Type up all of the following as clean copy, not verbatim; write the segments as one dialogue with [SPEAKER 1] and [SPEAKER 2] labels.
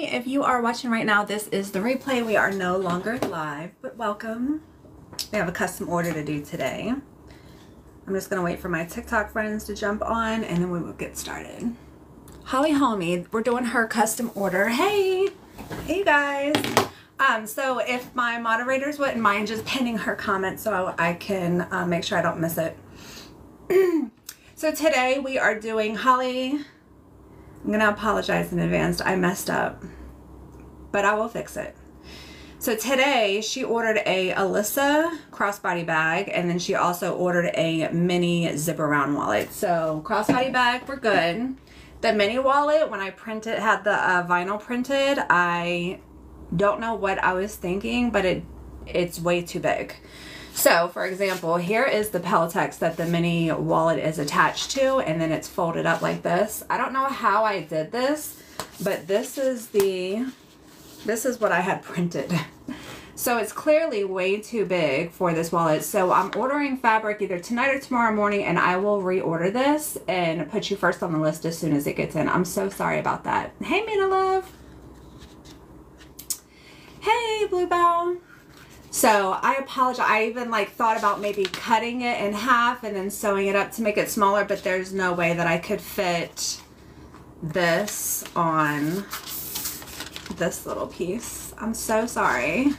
[SPEAKER 1] If you are watching right now, this is the replay. We are no longer live, but welcome. We have a custom order to do today. I'm just gonna wait for my TikTok friends to jump on and then we will get started. Holly Homie, we're doing her custom order. Hey you guys. So if my moderators wouldn't mind just pinning her comment so I can make sure I don't miss it. So today we are doing Holly. I'm gonna apologize in advance. I messed up, but I will fix it. So today she ordered a Alyssa crossbody bag, and then she also ordered a mini zipper round wallet. So crossbody bag, we're good. The mini wallet, when I printed, had the vinyl printed, I don't know what I was thinking, but it's way too big. So for example, here is the Peltex that the mini wallet is attached to, and then it's folded up like this. I don't know how I did this, but this is what I had printed. So it's clearly way too big for this wallet. So I'm ordering fabric either tonight or tomorrow morning, and I will reorder this and put you first on the list as soon as it gets in. I'm so sorry about that. Hey, Mina Love. Hey, Bluebell. So I apologize. I even thought about maybe cutting it in half and then sewing it up to make it smaller, but there's no way that I could fit this on this little piece. I'm so sorry.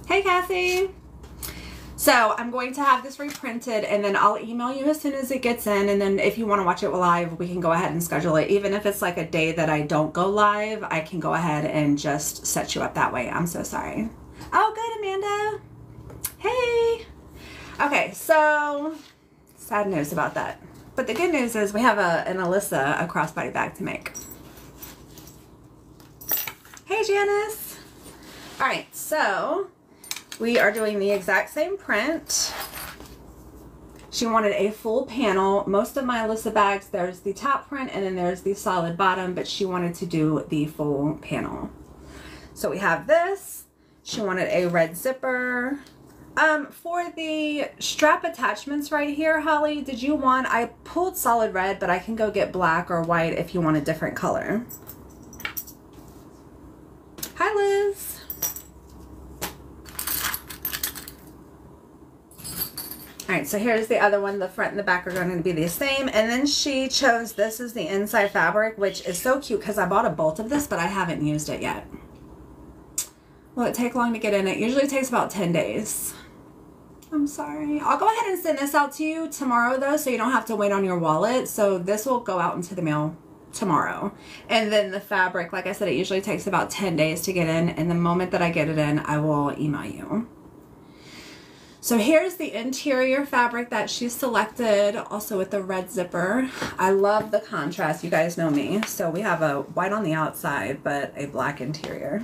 [SPEAKER 1] Hey, Cassie. So I'm going to have this reprinted, and then I'll email you as soon as it gets in, and then if you want to watch it live, we can go ahead and schedule it. Even if it's like a day that I don't go live, I can go ahead and just set you up that way. I'm so sorry. Oh, good, Amanda. Hey. Okay, so sad news about that. But the good news is we have an Alyssa, a crossbody bag to make. Hey, Janice. All right, so we are doing the exact same print. She wanted a full panel. Most of my Alyssa bags, there's the top print and then there's the solid bottom, but she wanted to do the full panel. So we have this. She wanted a red zipper. For the strap attachments right here, Holly, did you want, I pulled solid red, but I can go get black or white if you want a different color. Hi, Liz. All right, so here's the other one. The front and the back are going to be the same. And then she chose this as the inside fabric, which is so cute because I bought a bolt of this, but I haven't used it yet. Will it take long to get in? It usually takes about 10 days. I'm sorry. I'll go ahead and send this out to you tomorrow though, so you don't have to wait on your wallet. So this will go out into the mail tomorrow. And then the fabric, like I said, it usually takes about 10 days to get in. And the moment that I get it in, I will email you. So here's the interior fabric that she selected, also with the red zipper. I love the contrast. You guys know me. So we have a white on the outside, but a black interior.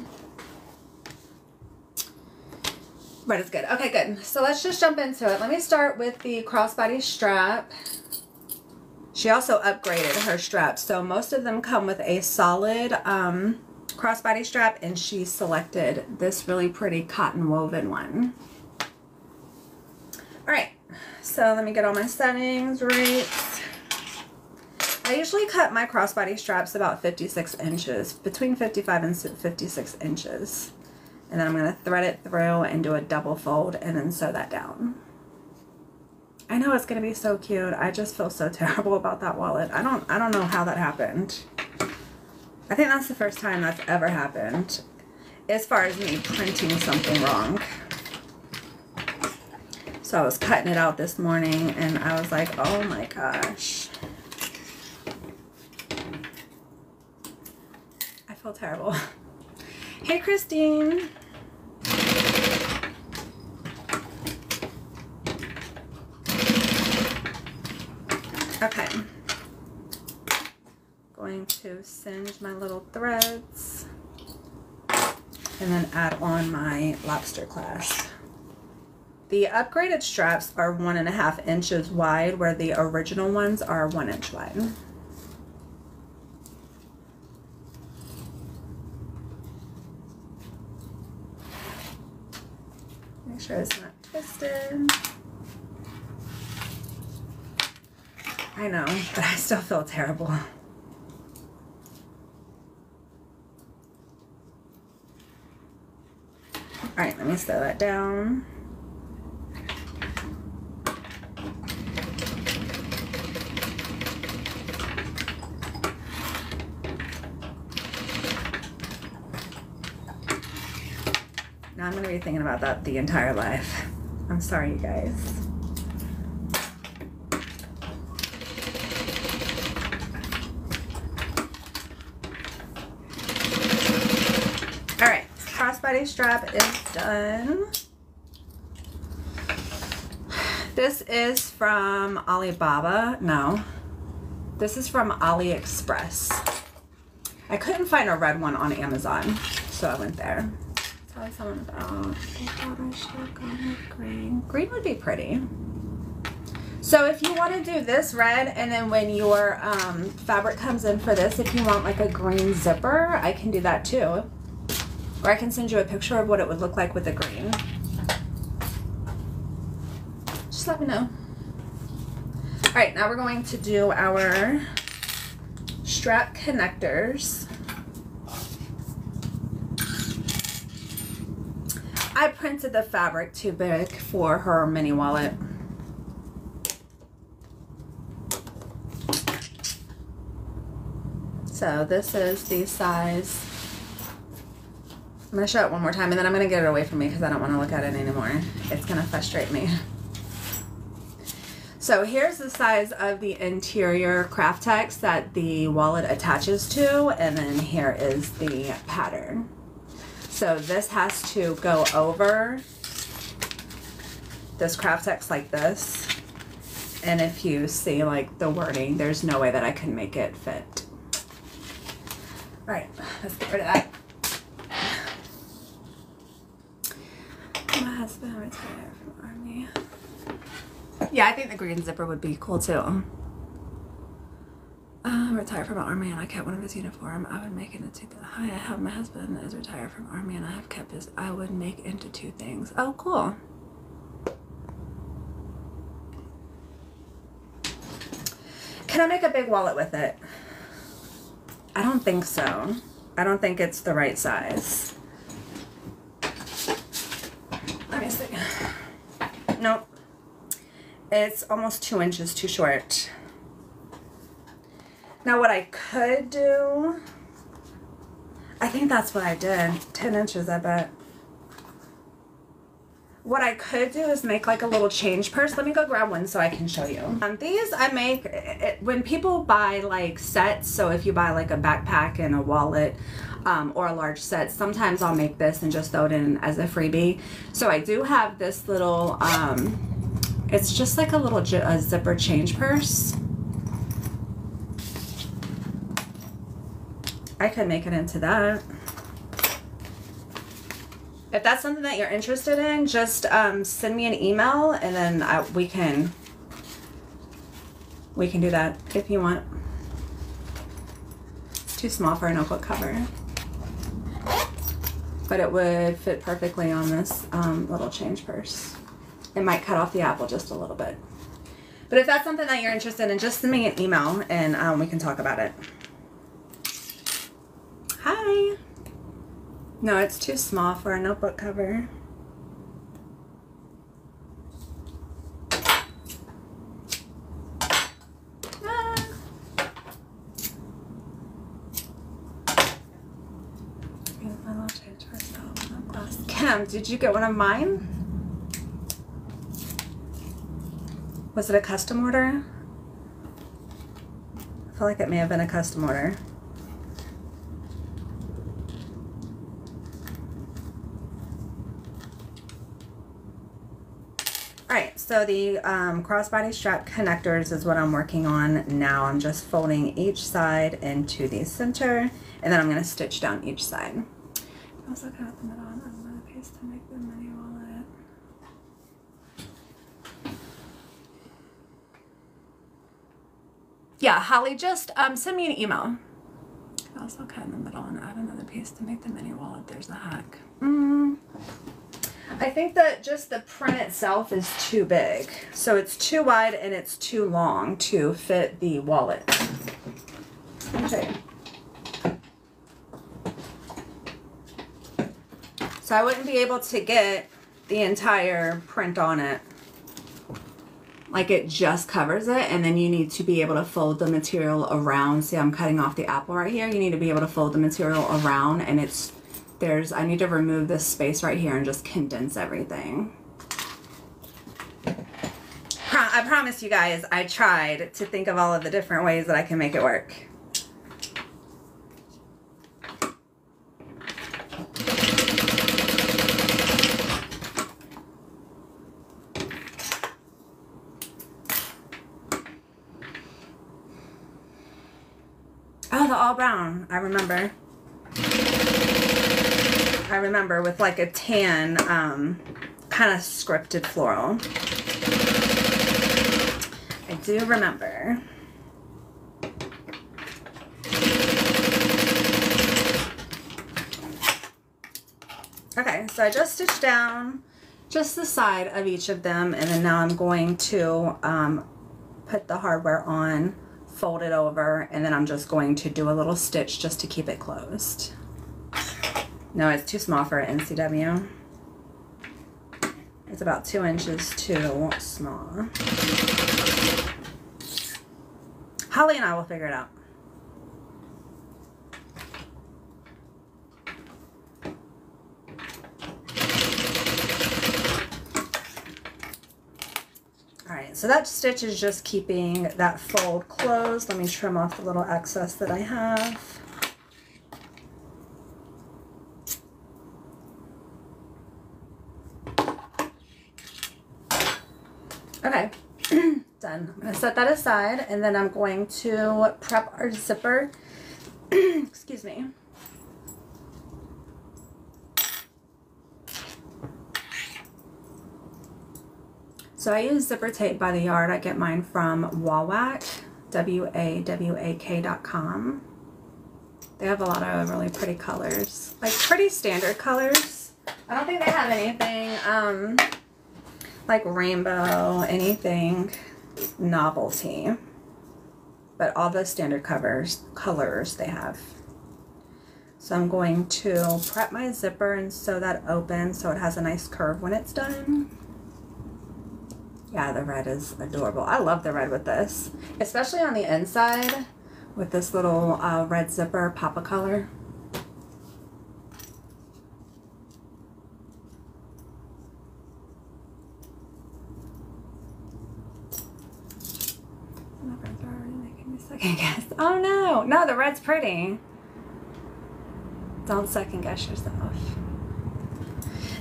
[SPEAKER 1] Red is good. Okay, good. So let's just jump into it. Let me start with the crossbody strap. She also upgraded her straps. So most of them come with a solid crossbody strap, and she selected this really pretty cotton woven one. All right, so let me get all my settings right. I usually cut my crossbody straps about 56 inches, between 55 and 56 inches. And then I'm going to thread it through and do a double fold and then sew that down. I know it's going to be so cute. I just feel so terrible about that wallet. I don't know how that happened. I think that's the first time that's ever happened as far as me printing something wrong. So I was cutting it out this morning and I was like, oh my gosh. I feel terrible. Hey, Christine. Okay. Going to singe my little threads and then add on my lobster clasp. The upgraded straps are 1.5 inches wide, where the original ones are 1 inch wide. Make sure it's not twisted. I know, but I still feel terrible. All right, let me slow that down. Now I'm going to be thinking about that the entire life. I'm sorry, you guys. All right, crossbody strap is done. This is from Alibaba. No, this is from AliExpress. I couldn't find a red one on Amazon, so I went there. Tell someone about. I thought I should have gone with green. Green would be pretty. So if you want to do this red, and then when your fabric comes in for this, if you want like a green zipper, I can do that too. Or I can send you a picture of what it would look like with the green. Just let me know. All right, now we're going to do our strap connectors. I printed the fabric too big for her mini wallet. So this is the size. I'm going to show it one more time and then I'm going to get it away from me because I don't want to look at it anymore. It's going to frustrate me. So here's the size of the interior craft text that the wallet attaches to, and then here is the pattern. So this has to go over this craft text like this. And if you see like the wording, there's no way that I can make it fit. All right, let's get rid of that. My husband retired from Army. Yeah, I think the green zipper would be cool too. Retired from Army and I kept one of his uniform. I would make it into hi, I have my husband is retired from Army and I have kept his. I would make into two things. Oh, cool. Can I make a big wallet with it? I don't think so. I don't think it's the right size. Let me see. Nope. It's almost 2 inches too short. Now what I could do, I think that's what I did. 10 inches, I bet. What I could do is make like a little change purse. Let me go grab one so I can show you. These I make when people buy like sets. So if you buy like a backpack and a wallet or a large set, sometimes I'll make this and just throw it in as a freebie. So I do have this little, it's just like a little zipper change purse. I could make it into that. If that's something that you're interested in, just send me an email and then we can do that if you want. It's too small for a notebook cover, but it would fit perfectly on this little change purse. It might cut off the apple just a little bit. But if that's something that you're interested in, just send me an email and we can talk about it. Hi. No, it's too small for a notebook cover. Kim, did you get one of mine? Was it a custom order? I feel like it may have been a custom order. Alright, so the crossbody strap connectors is what I'm working on now. I'm just folding each side into the center, and then I'm going to stitch down each side. I also cut the middle on another piece to make the mini wallet. Yeah, Holly, just send me an email. I also cut in the middle and add another piece to make the mini wallet. There's the hack. I think that just the print itself is too big. So it's too wide and it's too long to fit the wallet. Let me show you. So I wouldn't be able to get the entire print on it. Like it just covers it, and then you need to be able to fold the material around. See, I'm cutting off the apple right here. You need to be able to fold the material around, and I need to remove this space right here and just condense everything. I promise you guys, I tried to think of all of the different ways that I can make it work. Oh, the all brown. I remember with like a tan, kind of scripted floral. I do remember. Okay, so I just stitched down just the side of each of them, and then now I'm going to put the hardware on, fold it over, and then I'm just going to do a little stitch just to keep it closed. No, it's too small for an NCW. It's about 2 inches too small. Holly and I will figure it out. Alright, so that stitch is just keeping that fold closed. Let me trim off the little excess that I have. Okay, done. I'm going to set that aside, and then I'm going to prep our zipper. Excuse me. So I use zipper tape by the yard. I get mine from Wawak, WAWAK.com. They have a lot of really pretty colors, like pretty standard colors. I don't think they have anything like rainbow, anything novelty, but all the standard colors they have. So I'm going to prep my zipper and sew that open so it has a nice curve when it's done. Yeah, the red is adorable. I love the red with this, especially on the inside with this little red zipper pop-a color. Second guess. Oh no, no, the red's pretty. Don't second guess yourself.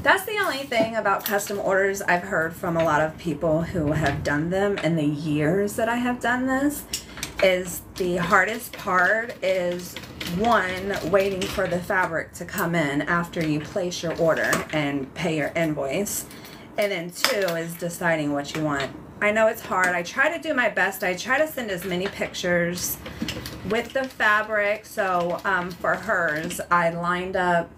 [SPEAKER 1] That's the only thing about custom orders I've heard from a lot of people who have done them in the years that I have done this, is the hardest part is, one, waiting for the fabric to come in after you place your order and pay your invoice, and then two is deciding what you want. I know it's hard. I try to do my best. I try to send as many pictures with the fabric. So for hers, I lined up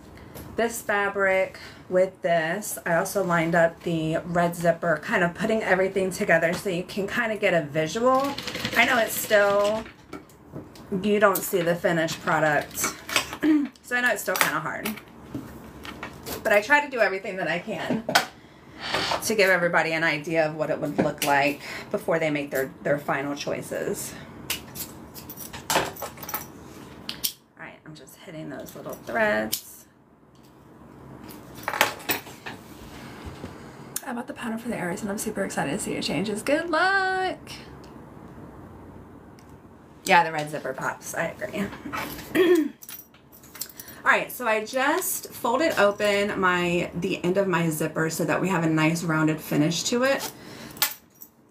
[SPEAKER 1] this fabric with this. I also lined up the red zipper, kind of putting everything together so you can kind of get a visual. I know it's still, you don't see the finished product. So I know it's still kind of hard. But I try to do everything that I can to give everybody an idea of what it would look like before they make their final choices. Alright, I'm just hitting those little threads. I bought the pattern for the Aries and I'm super excited to see it changes. Good luck! Yeah, the red zipper pops. I agree. Alright, so I just folded open the end of my zipper so that we have a nice rounded finish to it.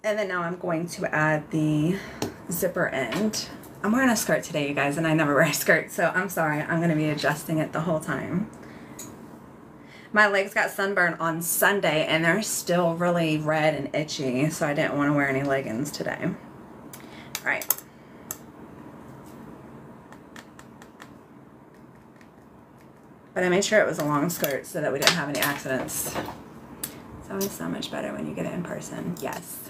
[SPEAKER 1] And then now I'm going to add the zipper end. I'm wearing a skirt today, you guys, and I never wear a skirt, so I'm sorry. I'm going to be adjusting it the whole time. My legs got sunburned on Sunday, and they're still really red and itchy, so I didn't want to wear any leggings today. Alright. But I made sure it was a long skirt so that we didn't have any accidents. It's always so much better when you get it in person. Yes.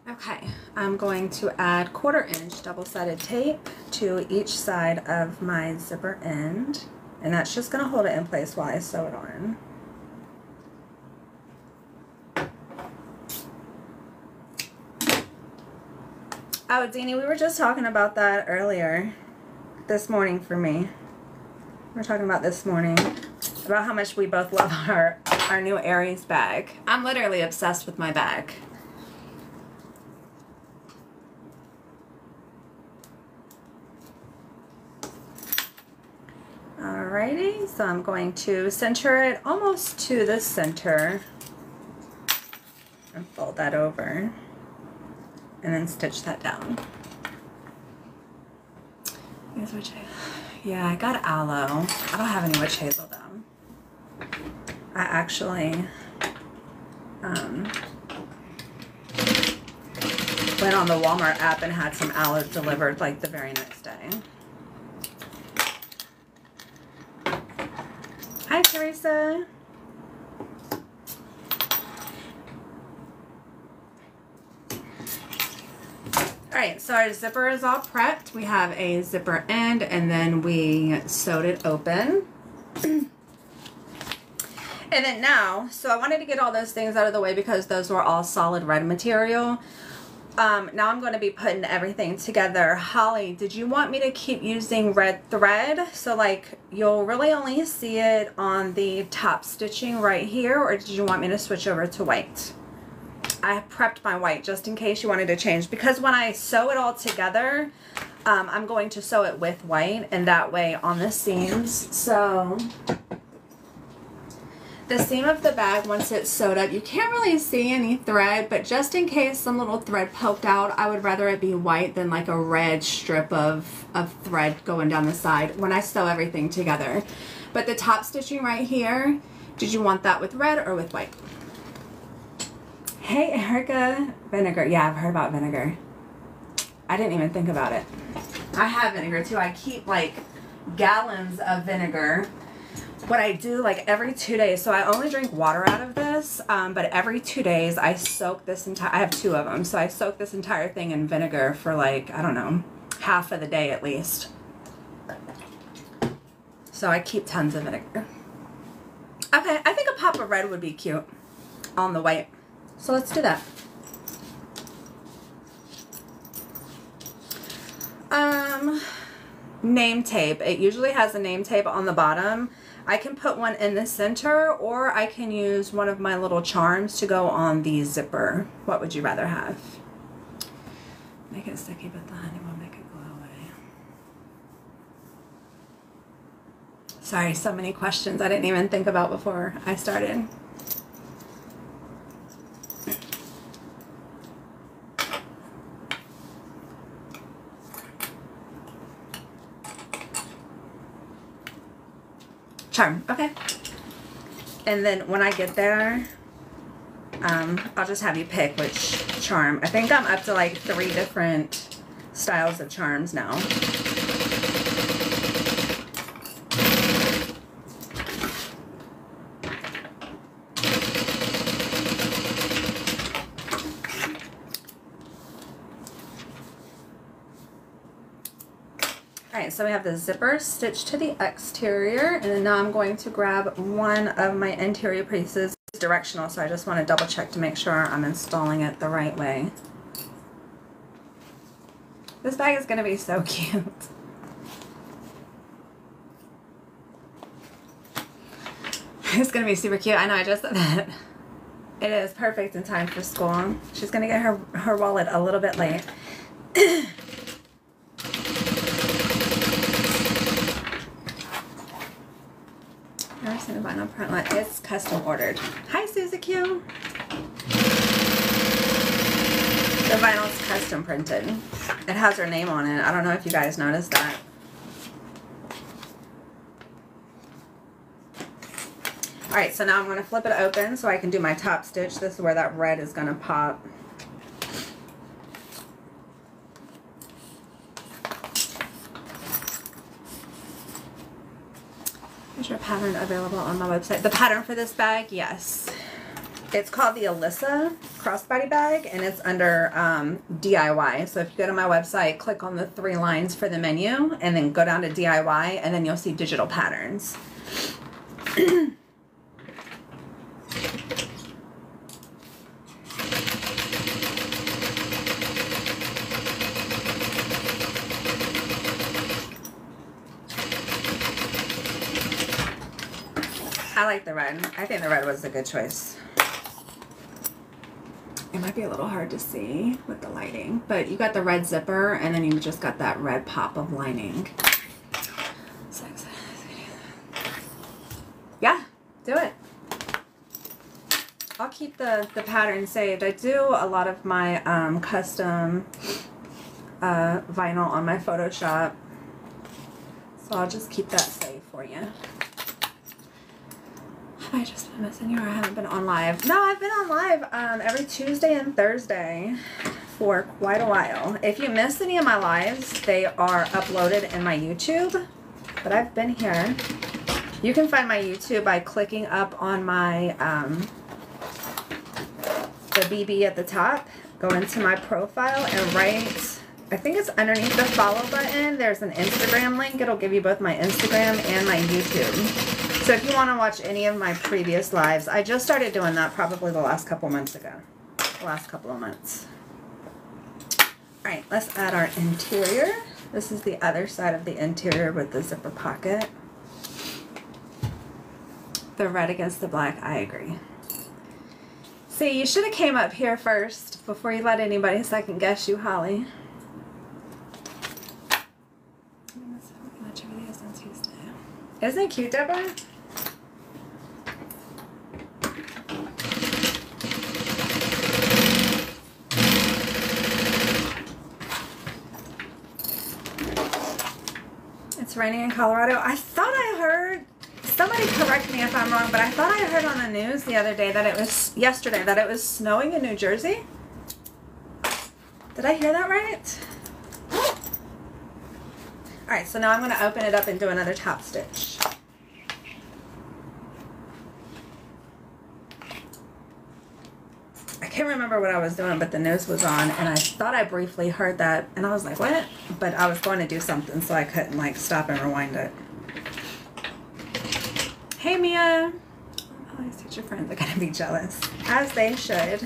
[SPEAKER 1] Okay, I'm going to add 1/4 inch double-sided tape to each side of my zipper end, and that's just going to hold it in place while I sew it on. Oh, Deanie, we were just talking about that earlier this morning for me. We were talking about this morning about how much we both love our new Aries bag. I'm literally obsessed with my bag. Alrighty, so I'm going to center it almost to the center and fold that over and then stitch that down. Here's witch hazel. Yeah, I got aloe. I don't have any witch hazel though. I actually went on the Walmart app and had some aloe delivered like the very next day. Hi, Teresa. Alright, so our zipper is all prepped. We have a zipper end and then we sewed it open. And then now, so I wanted to get all those things out of the way because those were all solid red material. Now I'm going to be putting everything together. Holly, did you want me to keep using red thread? So like you'll really only see it on the top stitching right here, or did you want me to switch over to white? I prepped my white just in case you wanted to change, because when I sew it all together, I'm going to sew it with white, and that way on the seams. So the seam of the bag, once it's sewed up, you can't really see any thread, but just in case some little thread poked out, I would rather it be white than like a red strip of thread going down the side when I sew everything together. But the top stitching right here, did you want that with red or with white? Hey Erica, vinegar. Yeah, I've heard about vinegar. I didn't even think about it. I have vinegar too. I keep like gallons of vinegar. What I do like every 2 days, so I only drink water out of this, but every 2 days I soak this entire, I have 2 of them, so I soak this entire thing in vinegar for like, I don't know, half of the day at least. So I keep tons of vinegar. Okay, I think a pop of red would be cute on the white. So let's do that. Name tape. It usually has a name tape on the bottom. I can put one in the center, or I can use one of my little charms to go on the zipper. What would you rather have? Make it sticky, but the honey will make it go away. Sorry, so many questions I didn't even think about before I started. Charm, okay. And then when I get there, I'll just have you pick which charm. I think I'm up to like 3 different styles of charms now. Alright, so we have the zipper stitched to the exterior, and then now I'm going to grab one of my interior pieces. It's directional, so I just want to double check to make sure I'm installing it the right way. This bag is going to be so cute. It's going to be super cute. I know, I just said that. It is perfect in time for school. She's going to get her wallet a little bit late. Never seen a vinyl print like it's custom ordered. Hi Susie Q. The vinyl's custom printed. It has her name on it. I don't know if you guys noticed that. Alright, so now I'm going to flip it open so I can do my top stitch. This is where that red is going to pop. Is your pattern available on my website? The pattern for this bag? Yes. It's called the Alyssa crossbody bag, and it's under DIY. So if you go to my website, click on the 3 lines for the menu, and then go down to DIY, and then you'll see digital patterns. I like the red. I think the red was a good choice. It might be a little hard to see with the lighting, but you got the red zipper, and then you just got that red pop of lining. So excited. Yeah, do it. I'll keep the pattern saved. I do a lot of my custom vinyl on my Photoshop, so I'll just keep that saved for you. Have I just been missing you, or I haven't been on live? No, I've been on live every Tuesday and Thursday for quite a while. If you missed any of my lives, they are uploaded in my YouTube, but I've been here. You can find my YouTube by clicking up on my the BB at the top, go into my profile, and right, I think it's underneath the follow button, there's an Instagram link. It'll give you both my Instagram and my YouTube. So if you want to watch any of my previous lives, I just started doing that probably the last couple months ago. The last couple of months. Alright, let's add our interior. This is the other side of the interior with the zipper pocket. The red against the black, I agree. See, you should have came up here first before you let anybody second guess you, Holly. Isn't it cute, Deborah? It's raining in Colorado. I thought I heard, somebody correct me if I'm wrong, but I thought I heard on the news the other day that it was, yesterday, that it was snowing in New Jersey. Did I hear that right? Alright, so now I'm going to open it up and do another top stitch. I can't remember what I was doing, but the news was on, and I thought I briefly heard that, and I was like, what? But I was going to do something, so I couldn't, like, stop and rewind it. Hey, Mia! All these teacher friends are going to be jealous, as they should.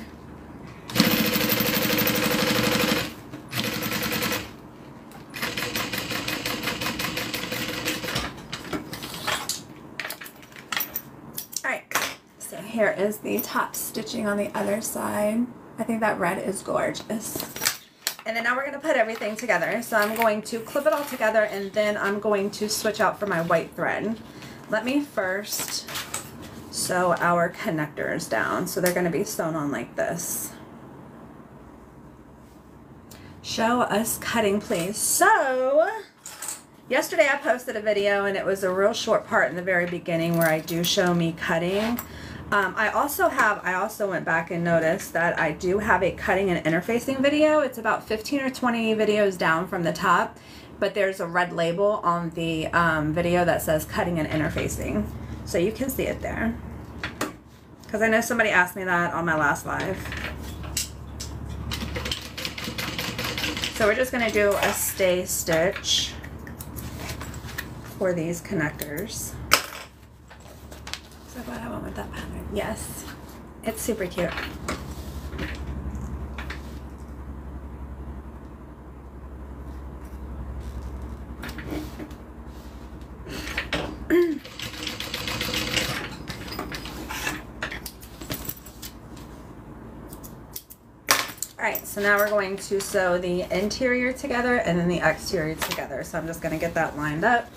[SPEAKER 1] Here is the top stitching on the other side. I think that red is gorgeous. And then now we're going to put everything together. So I'm going to clip it all together, and then I'm going to switch out for my white thread. Let me first sew our connectors down. So they're going to be sewn on like this. Show us cutting, please. So yesterday I posted a video, and it was a real short part in the very beginning where I do show me cutting. I also went back and noticed that I do have a cutting and interfacing video. It's about 15 or 20 videos down from the top, but there's a red label on the video that says cutting and interfacing. So you can see it there. Because I know somebody asked me that on my last live. So we're just going to do a stay stitch for these connectors. So glad I went with that pattern. Yes, it's super cute. Alright, so now we're going to sew the interior together and then the exterior together. So I'm just going to get that lined up.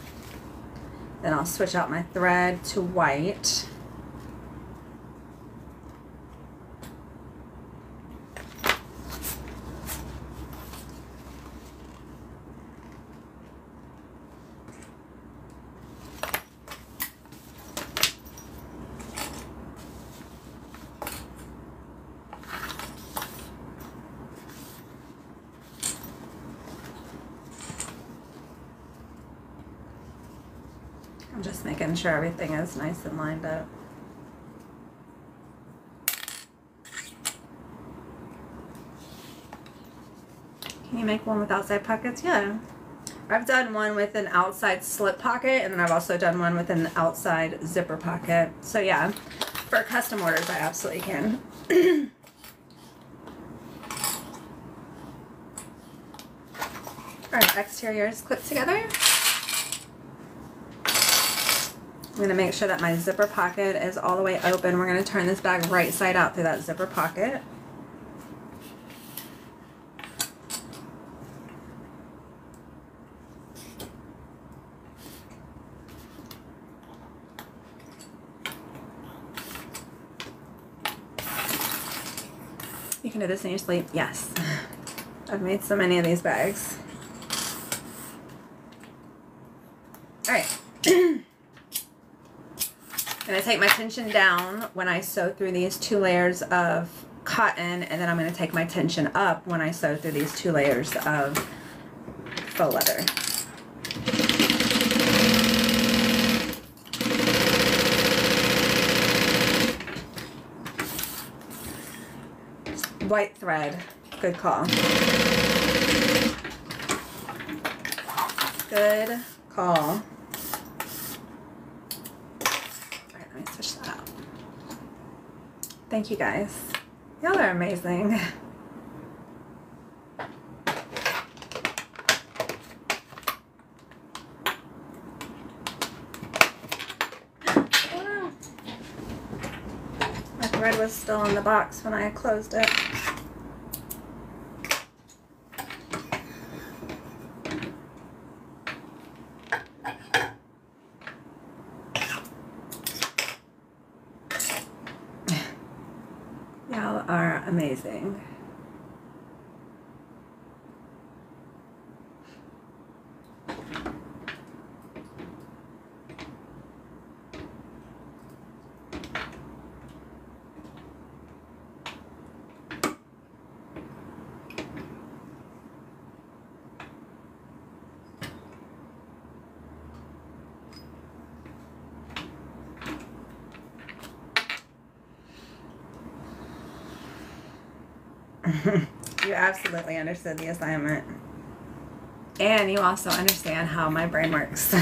[SPEAKER 1] Then I'll switch out my thread to white. I'm just making sure everything is nice and lined up. Can you make one with outside pockets? Yeah. I've done one with an outside slip pocket, and then I've also done one with an outside zipper pocket. So yeah, for custom orders, I absolutely can. All right, exterior is clipped together. I'm going to make sure that my zipper pocket is all the way open. We're going to turn this bag right side out through that zipper pocket. You can do this in your sleep. Yes. I've made so many of these bags. All right. I'm going to take my tension down when I sew through these 2 layers of cotton, and then I'm going to take my tension up when I sew through these 2 layers of faux leather. White thread. Good call. Good call. All right, let me switch that out. Thank you guys. Y'all are amazing. My thread was still in the box when I closed it. Y'all are amazing. You absolutely understood the assignment. And you also understand how my brain works.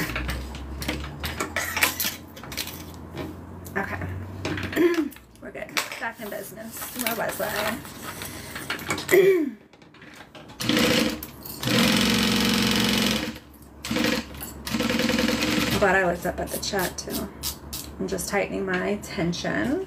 [SPEAKER 1] Okay. We're good. Back in business. Where was I? I'm glad I looked up at the chat too. I'm just tightening my tension.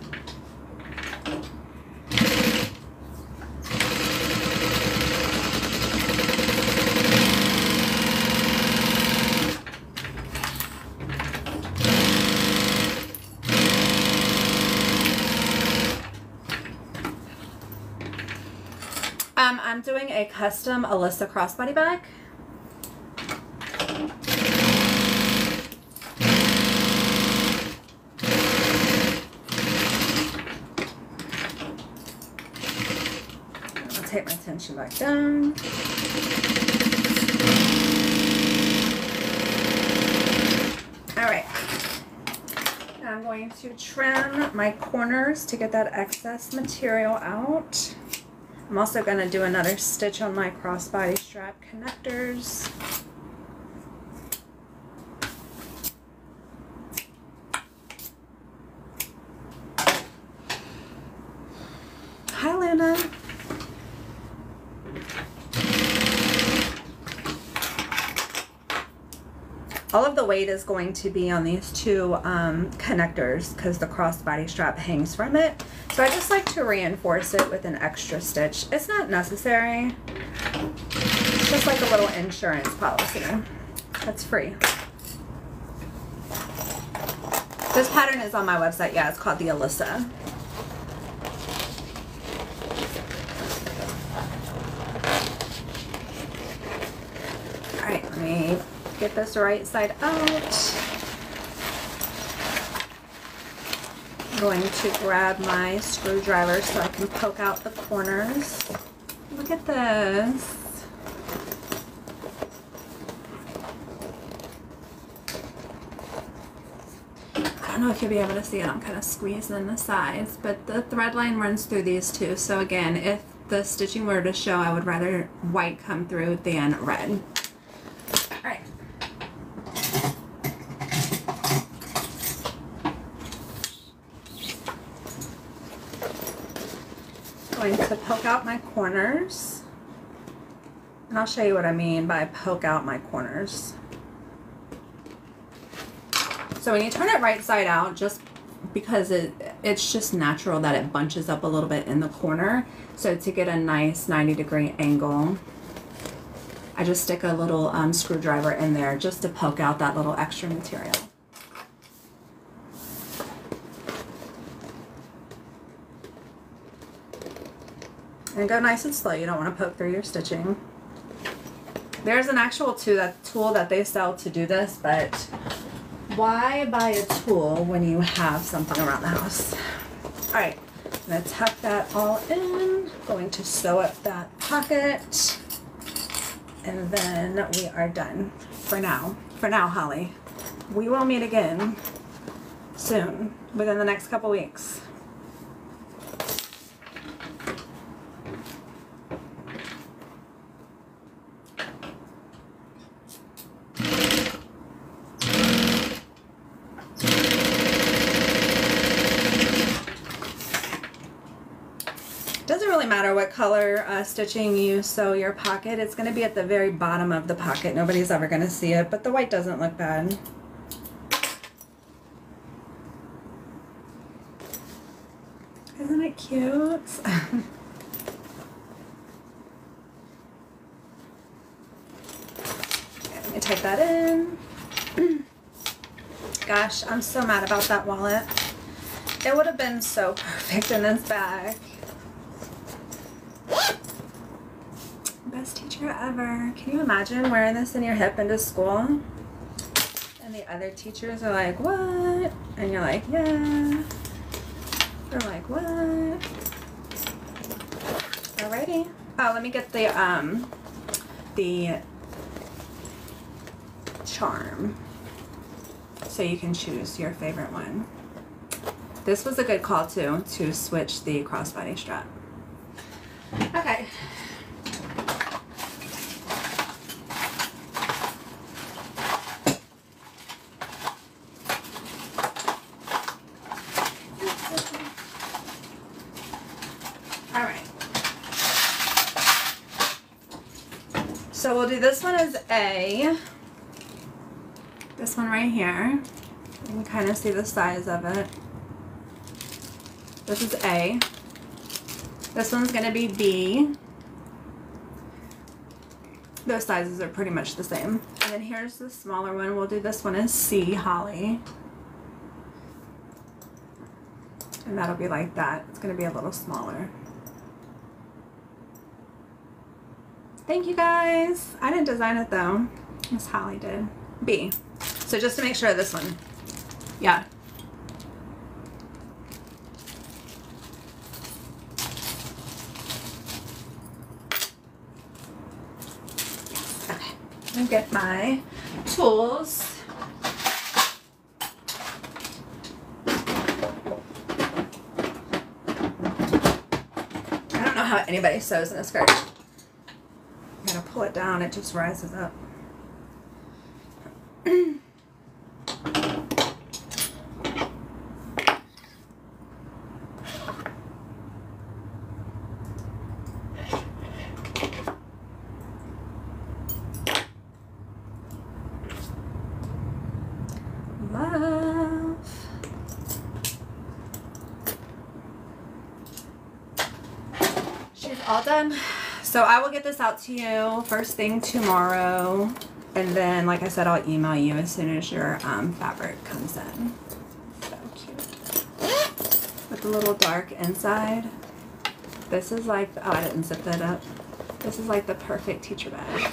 [SPEAKER 1] I'm doing a custom Alyssa crossbody bag. I'll take my tension back down. All right. Now I'm going to trim my corners to get that excess material out. I'm also going to do another stitch on my crossbody strap connectors. Hi, Luna. All of the weight is going to be on these 2 connectors because the crossbody strap hangs from it. So I just like to reinforce it with an extra stitch. It's not necessary. It's just like a little insurance policy. That's free. This pattern is on my website. Yeah, it's called the Alyssa. All right, let me get this right side out. I'm going to grab my screwdriver so I can poke out the corners. Look at this. I don't know if you'll be able to see it. I'm kind of squeezing the sides, but the thread line runs through these 2. So again, if the stitching were to show, I would rather white come through than red. All right. Going to poke out my corners. And I'll show you what I mean by poke out my corners. So when you turn it right side out, just because it's just natural that it bunches up a little bit in the corner. So to get a nice 90-degree angle, I just stick a little screwdriver in there just to poke out that little extra material. And go nice and slow. You don't want to poke through your stitching. There's an actual tool that they sell to do this, but why buy a tool when you have something around the house? All right, I'm going to tuck that all in. Going to sew up that pocket. And then we are done for now. For now, Holly. We will meet again soon, within the next couple weeks. Doesn't really matter what color stitching you sew your pocket. It's going to be at the very bottom of the pocket. Nobody's ever going to see it, but the white doesn't look bad. Isn't it cute? Okay, let me type that in. Gosh, I'm so mad about that wallet. It would have been so perfect in this bag. Best teacher ever. Can you imagine wearing this in your hip into school? And the other teachers are like, what? And you're like, yeah. They're like, what? Alrighty. Oh, let me get the charm so you can choose your favorite one. This was a good call too, to switch the crossbody strap. Okay. So we'll do this one as A. This one right here. You can kind of see the size of it. This is A. This one's going to be B. Those sizes are pretty much the same. And then here's the smaller one. We'll do this one as C, Holly. And that'll be like that. It's going to be a little smaller. Thank you guys. I didn't design it though. Miss Holly did. B. So just to make sure, this one. Yeah. Okay. Let me get my tools. I don't know how anybody sews in a skirt. You gotta pull it down, it just rises up. Love. She's all done. So I will get this out to you first thing tomorrow, and then, like I said, I'll email you as soon as your fabric comes in. So cute. With the little dark inside. This is like, oh, I didn't zip that up. This is like the perfect teacher bag.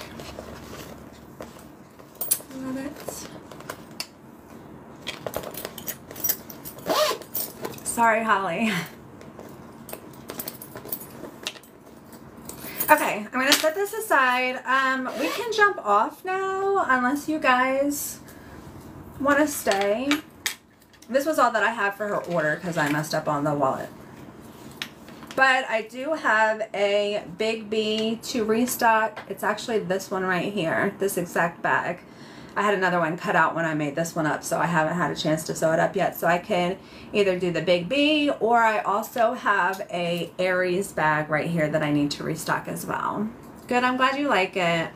[SPEAKER 1] Love it. Sorry, Holly. Okay, I'm gonna set this aside. We can jump off now unless you guys want to stay. This was all that I have for her order because I messed up on the wallet. But I do have a Big B to restock. It's actually this one right here, this exact bag. I had another one cut out when I made this one up, so I haven't had a chance to sew it up yet. So I can either do the Big B, or I also have a Aries bag right here that I need to restock as well. Good, I'm glad you like it.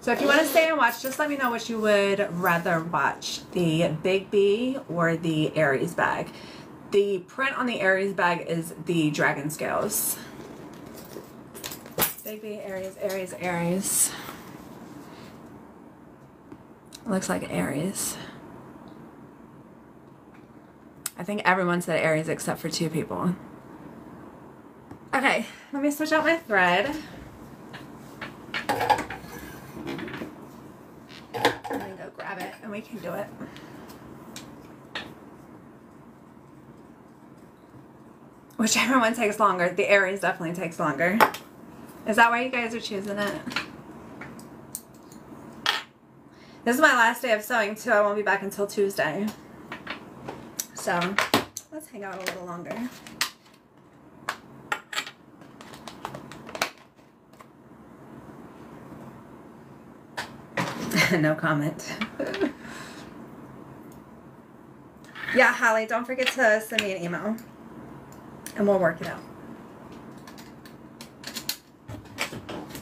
[SPEAKER 1] So if you want to stay and watch, just let me know what you would rather watch, the Big B or the Aries bag. The print on the Aries bag is the dragon scales. Big B, Aries, Aries, Aries. Looks like Aries. I think everyone said Aries except for 2 people. Okay, let me switch out my thread. Let me go grab it and we can do it. Whichever one takes longer. The Aries definitely takes longer. Is that why you guys are choosing it? This is my last day of sewing too. I won't be back until Tuesday. So let's hang out a little longer. No comment. Yeah, Holly, don't forget to send me an email and we'll work it out.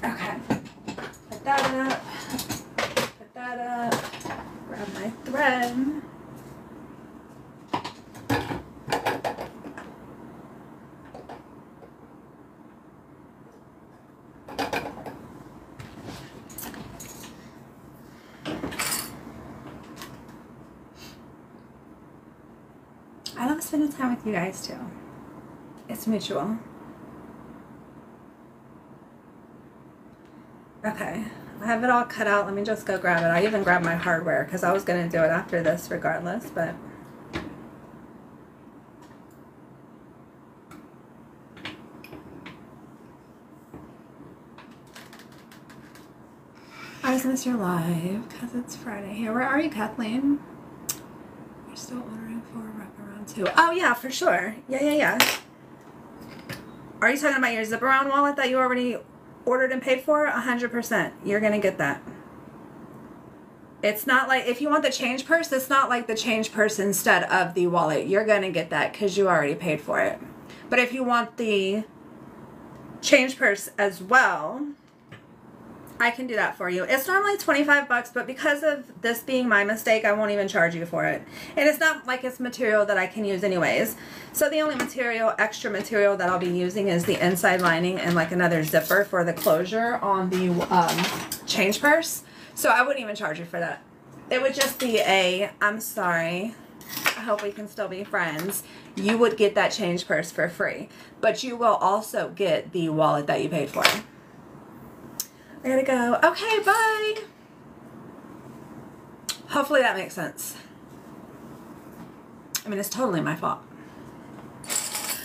[SPEAKER 1] Okay. Put that up. Put that up. Grab my thread. I love spending time with you guys too. It's mutual. Okay, I have it all cut out. Let me just go grab it. I even grabbed my hardware because I was going to do it after this regardless, but I just missed your live because it's Friday here. Where are you, Kathleen? You're still ordering for wraparound too. Oh yeah, for sure. Yeah. Are you talking about your zip around wallet that you already ordered and paid for? 100%. You're going to get that. It's not like, if you want the change purse, it's not like the change purse instead of the wallet. You're going to get that because you already paid for it. But if you want the change purse as well, I can do that for you. It's normally 25 bucks, but because of this being my mistake, I won't even charge you for it. And it's not like it's material that I can use anyways. So the only material, extra material that I'll be using is the inside lining and like another zipper for the closure on the change purse. So I wouldn't even charge you for that. It would just be a, I'm sorry, I hope we can still be friends. You would get that change purse for free, but you will also get the wallet that you paid for. I gotta go. Okay, bye. Hopefully that makes sense. I mean, it's totally my fault.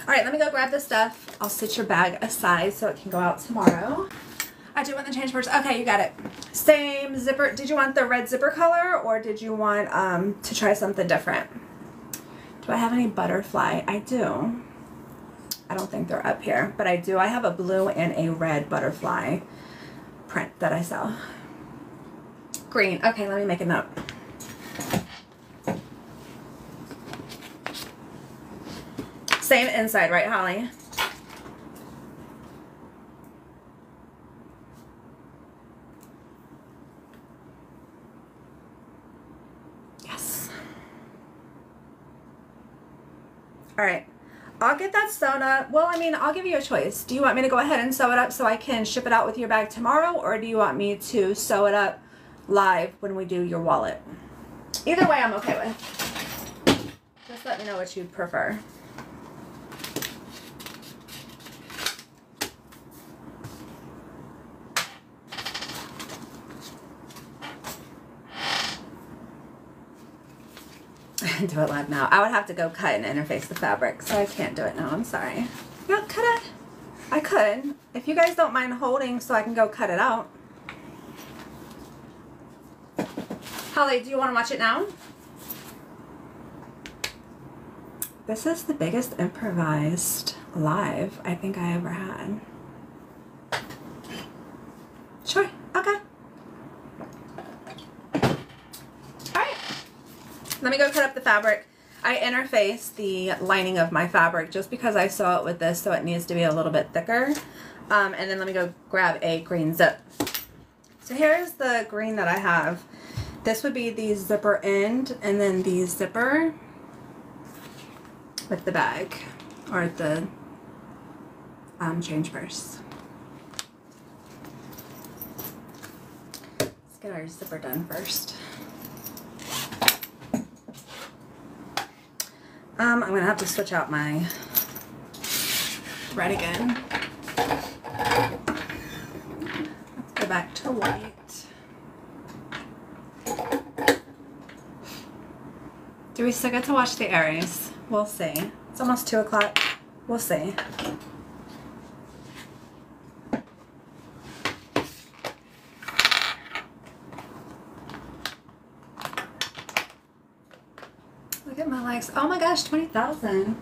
[SPEAKER 1] All right, let me go grab this stuff. I'll sit your bag aside so it can go out tomorrow. I do want the change purse. Okay, you got it. Same zipper. Did you want the red zipper color or did you want to try something different? Do I have any butterfly? I do. I don't think they're up here, but I do. I have a blue and a red butterfly print that I sell. Green. Okay, let me make a note. Same inside, right, Holly? Yes. All right. I'll get that sewn up. Well, I mean, I'll give you a choice. Do you want me to go ahead and sew it up so I can ship it out with your bag tomorrow, or do you want me to sew it up live when we do your wallet? Either way, I'm okay with. Just let me know what you prefer. Do it live now. I would have to go cut and interface the fabric, so I can't do it now. I'm sorry. No, cut it. I could. If you guys don't mind holding so I can go cut it out. Holly, do you want to watch it now? This is the biggest improvised live I think I ever had. Sure, okay. Alright, let me go cut up the fabric. I interfaced the lining of my fabric just because I saw it with this, so it needs to be a little bit thicker. And then let me go grab a green zip. So here's the green that I have. This would be the zipper end, and then the zipper with the bag, or the change purse. Let's get our zipper done first. I'm gonna have to switch out my thread again. Let's go back to white. Do we still get to watch the Aries? We'll see. It's almost 2 o'clock. We'll see. Look at my likes. Oh my gosh, 20,000.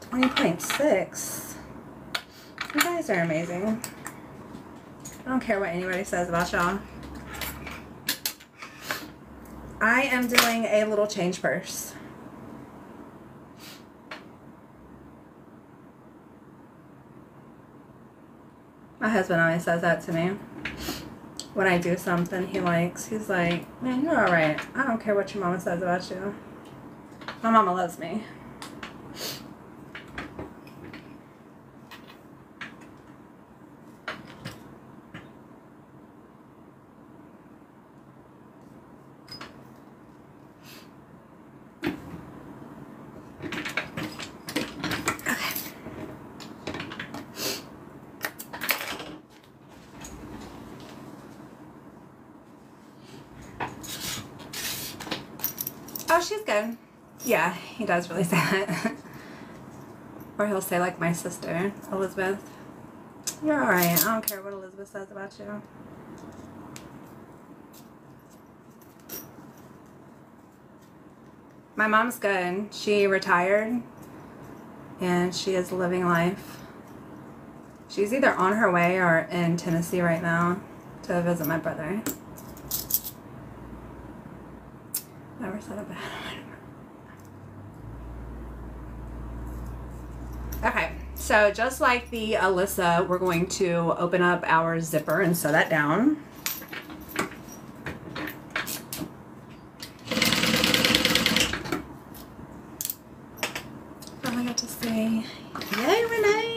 [SPEAKER 1] 20.6. You guys are amazing. I don't care what anybody says about y'all. I am doing a little change purse. My husband always says that to me. When I do something he likes, he's like, man, you're alright. I don't care what your mama says about you. My mama loves me. Oh, she's good. Yeah, he does really say that. Or he'll say like my sister, Elizabeth. You're alright. I don't care what Elizabeth says about you. My mom's good. She retired and she is living life. She's either on her way or in Tennessee right now to visit my brother. Never said a bad word. Okay, so just like the Alyssa, we're going to open up our zipper and sew that down. Oh, I got to say, yay, Renee!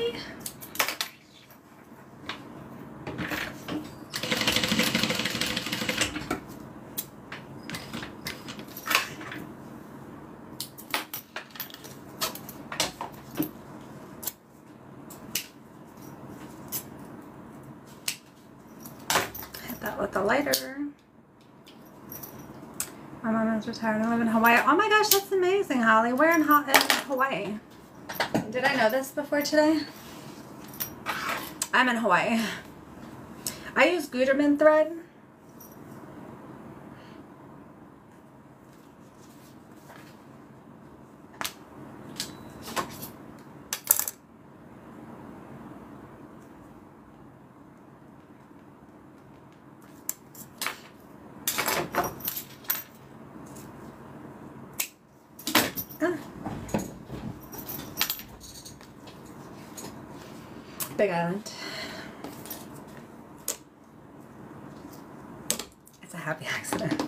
[SPEAKER 1] With a lighter. My mom is retired and live in Hawaii. Oh my gosh, that's amazing, Holly. Where in Hawaii? Did I know this before today? I'm in Hawaii. I use Gutermann thread. Big Island. It's a happy accident.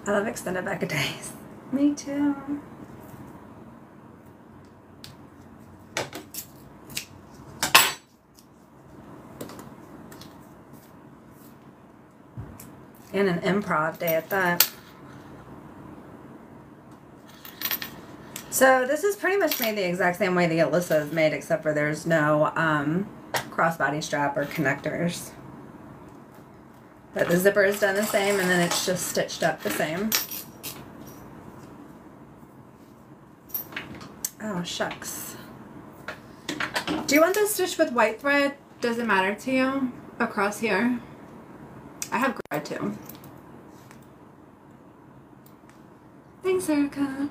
[SPEAKER 1] I love extended back a days. Me too. And an improv day at that. So this is pretty much made the exact same way the Alyssa is made, except for there's no crossbody strap or connectors. But the zipper is done the same, and then it's just stitched up the same. Oh, shucks. Do you want this stitch with white thread? Does it matter to you? Across here? I have gray too. Thanks, Erica.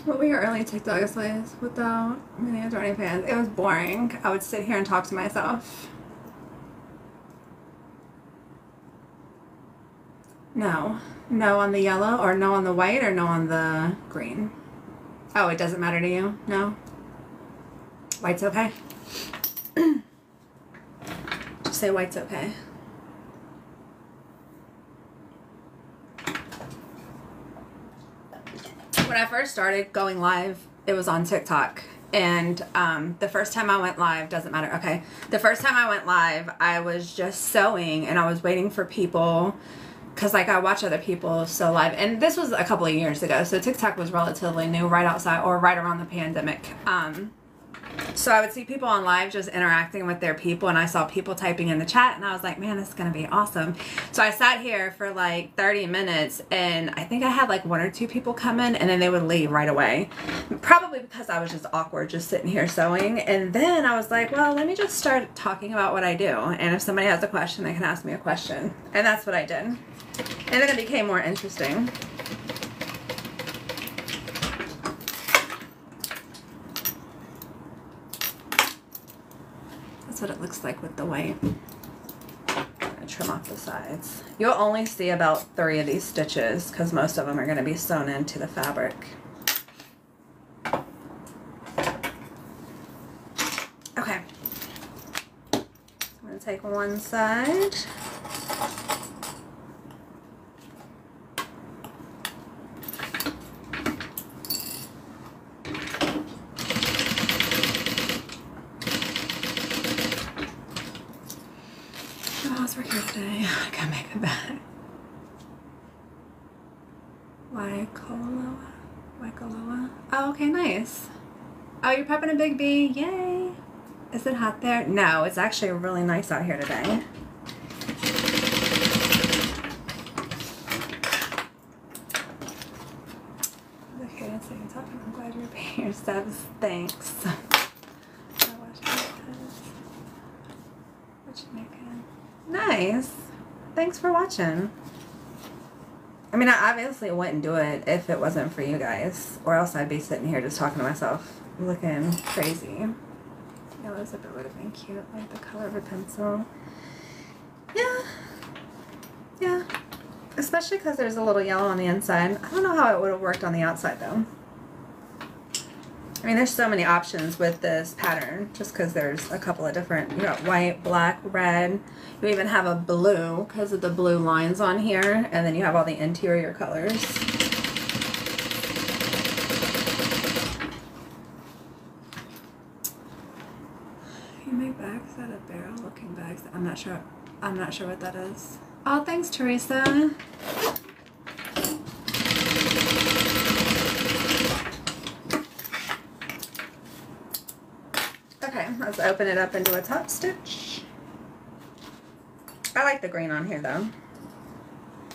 [SPEAKER 1] What were your early TikTok displays without videos or any fans? It was boring. I would sit here and talk to myself. No. No on the yellow, or no on the white, or no on the green? Oh, it doesn't matter to you? No? White's okay? Just say white's okay. When I first started going live, it was on TikTok. And the first time I went live, doesn't matter, okay. The first time I went live, I was just sewing and I was waiting for people, because like I watch other people sew live. And this was a couple of years ago, so TikTok was relatively new, right outside or right around the pandemic. So I would see people on live just interacting with their people, and I saw people typing in the chat, and I was like, man, this is going to be awesome. So I sat here for like 30 minutes, and I think I had like 1 or 2 people come in, and then they would leave right away. Probably because I was just awkward just sitting here sewing. And then I was like, well, let me just start talking about what I do. And if somebody has a question, they can ask me a question. And that's what I did. And then it became more interesting. That's what it looks like with the white. I'm gonna trim off the sides. You'll only see about 3 of these stitches because most of them are gonna be sewn into the fabric. Okay. I'm gonna take one side. We're here today. I gotta make it back. Waikoloa. Oh, okay, nice. Oh, you're prepping a big bee. Yay. Is it hot there? No, it's actually really nice out here today. Okay, so you're talking. I'm glad you're paying your subs. Thanks. What you making? Nice. Thanks for watching. I mean, I obviously wouldn't do it if it wasn't for you guys, or else I'd be sitting here just talking to myself, looking crazy. Yellow zipper would have been cute, like the color of a pencil. Yeah. Yeah. Especially because there's a little yellow on the inside. I don't know how it would have worked on the outside, though. I mean, there's so many options with this pattern, just because there's a couple of different, you got white, black, red. You even have a blue because of the blue lines on here, and then you have all the interior colors. You make bags out of barrel looking bags. I'm not sure what that is. Oh, thanks, Teresa. Okay, let's open it up and do a top stitch. I like the green on here though.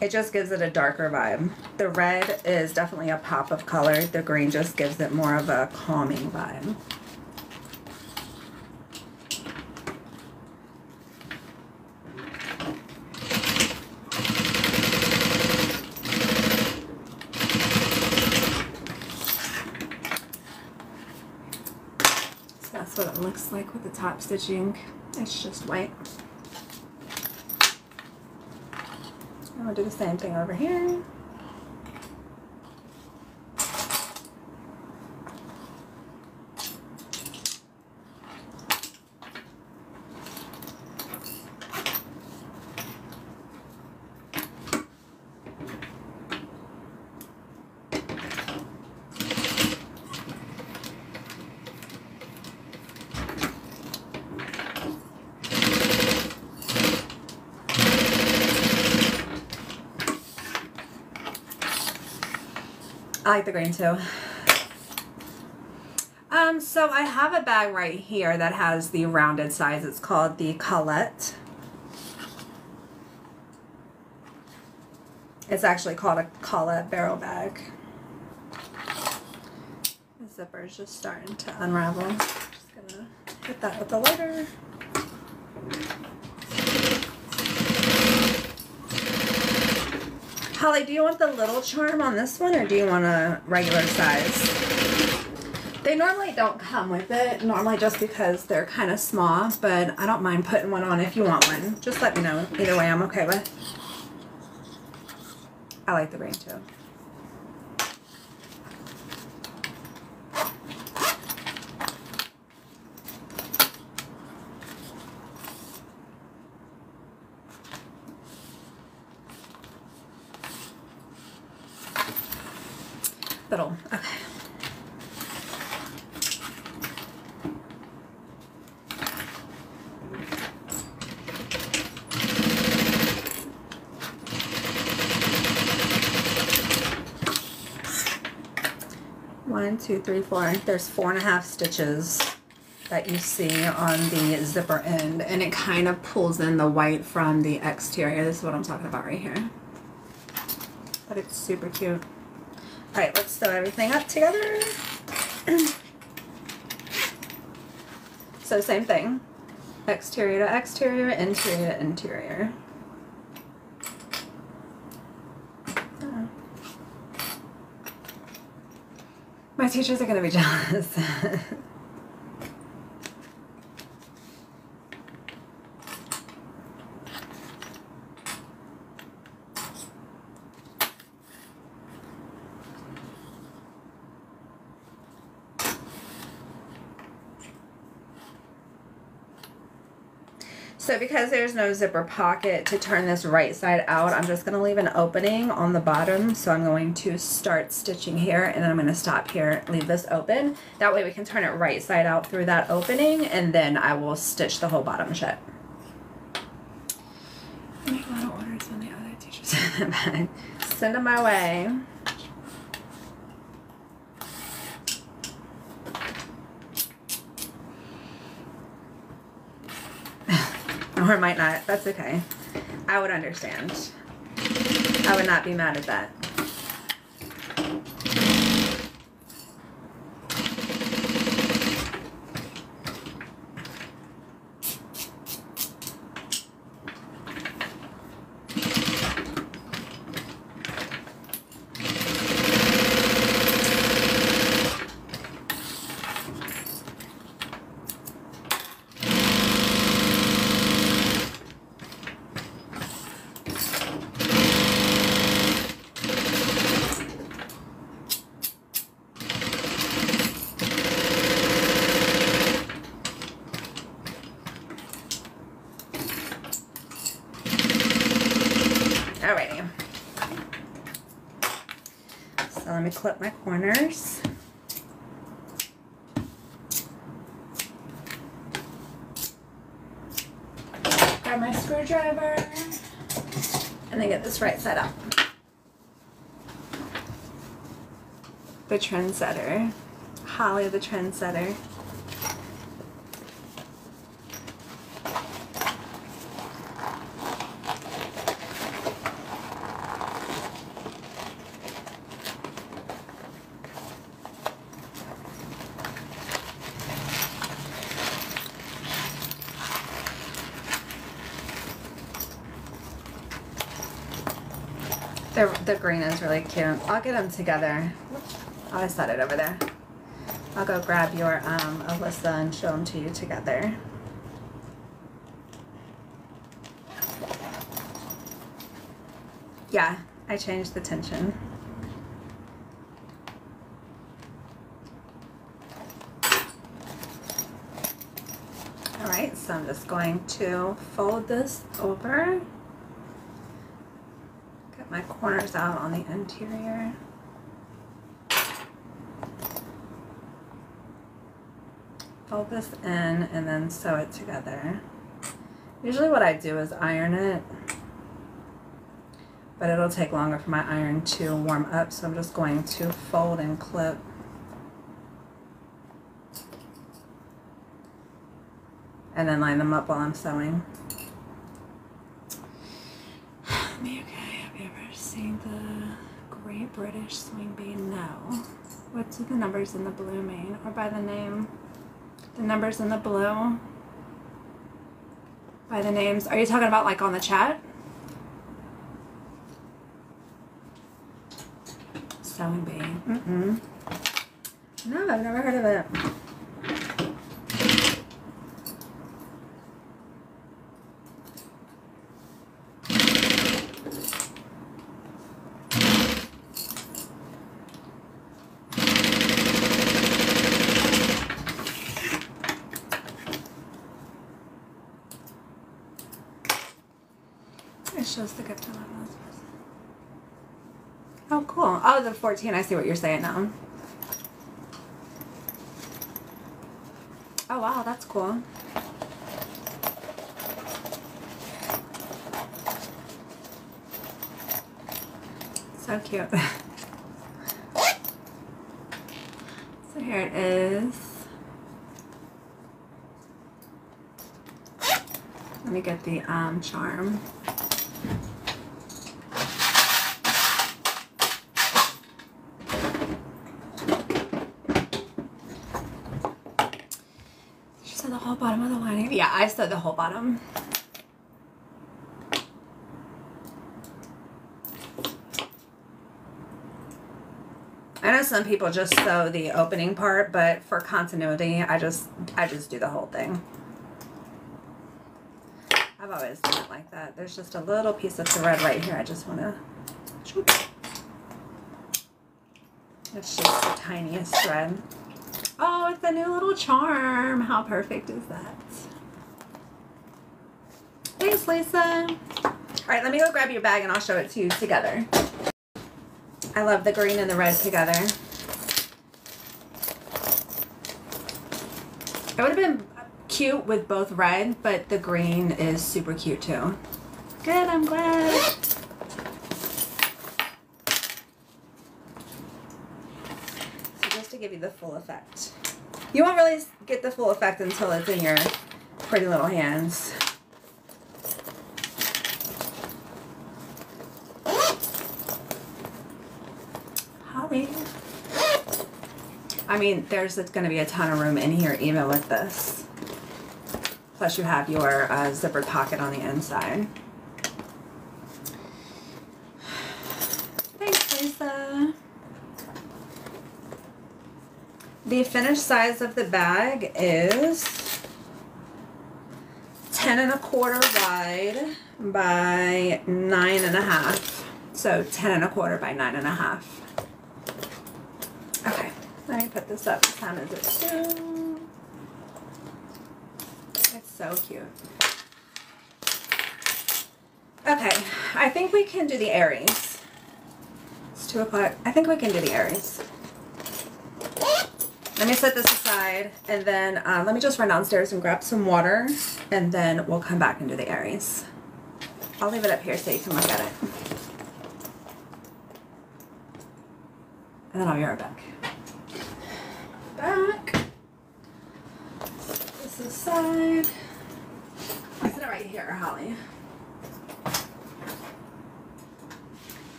[SPEAKER 1] It just gives it a darker vibe. The red is definitely a pop of color. The green just gives it more of a calming vibe. That's what it looks like with the top stitching. It's just white. I'm gonna do the same thing over here. I like the green too. So I have a bag right here that has the rounded size. It's called the Colette. It's actually called a Colette barrel bag. zipper is just starting to unravel. Just gonna hit that with the lighter. Holly, do you want the little charm on this one or do you want a regular size? They normally don't come with it, normally just because they're kind of small, but I don't mind putting one on if you want one. Just let me know. Either way, I'm okay with. I like the green too. Little, okay. One, two, three, four. There's 4.5 stitches that you see on the zipper end, and it kind of pulls in the white from the exterior. This is what I'm talking about right here. But it's super cute. All right, let's sew everything up together. So same thing, exterior to exterior, interior to interior. My teachers are gonna be jealous. So because there's no zipper pocket to turn this right side out, I'm just going to leave an opening on the bottom. So I'm going to start stitching here and then I'm going to stop here, leave this open. That way we can turn it right side out through that opening and then I will stitch the whole bottom shut. I make a lot of orders when the other teachers send them back. Send them my way. Or it might not. That's okay. I would understand. I would not be mad at that. Alrighty. So let me clip my corners. Grab my screwdriver and then get this right side up. The trendsetter. Holly the trendsetter. The green is really cute. I'll get them together. Oh, I set it over there. I'll go grab your Alyssa and show them to you together. Yeah, I changed the tension. Alright, so I'm just going to fold this over. Get my corners out on the interior. Fold this in and then sew it together. Usually what I do is iron it, but it'll take longer for my iron to warm up, so I'm just going to fold and clip. And then line them up while I'm sewing. Have you ever seen the Great British Swing Bee? No. What's the numbers in the blue mean? Or by the name? The numbers in the blue? By the names. Are you talking about like on the chat? Sewing bee. Mm-mm. No, I've never heard of it. It shows the gift of love. Oh, cool. Oh, the 14. I see what you're saying now. Oh, wow. That's cool. So cute. So here it is. Let me get the charm. She said the whole bottom of the lining. Yeah, I sewed the whole bottom. I know some people just sew the opening part, but for continuity, I just do the whole thing. I've always done it like that. There's just a little piece of thread right here. I just want to. It's just the tiniest thread. Oh, it's a new little charm. How perfect is that? Thanks, Lisa. All right, let me go grab your bag and I'll show it to you together. I love the green and the red together. It would have been cute with both red, but the green is super cute too. Good, I'm glad. So just to give you the full effect. You won't really get the full effect until it's in your pretty little hands. Holly. I mean, there's going to be a ton of room in here even with this. Plus you have your zippered pocket on the inside. Thanks, Lisa. The finished size of the bag is 10 1/4 wide by 9 1/2. So 10 1/4 by 9 1/2. Okay, let me put this up. What time is it? 2. It's so cute. Okay, I think we can do the Aries. It's 2 o'clock. I think we can do the Aries. Let me set this aside and then let me just run downstairs and grab some water and then we'll come back and do the Aries. I'll leave it up here so you can look at it. And then I'll be right back. This aside. I'll set it right here, Holly.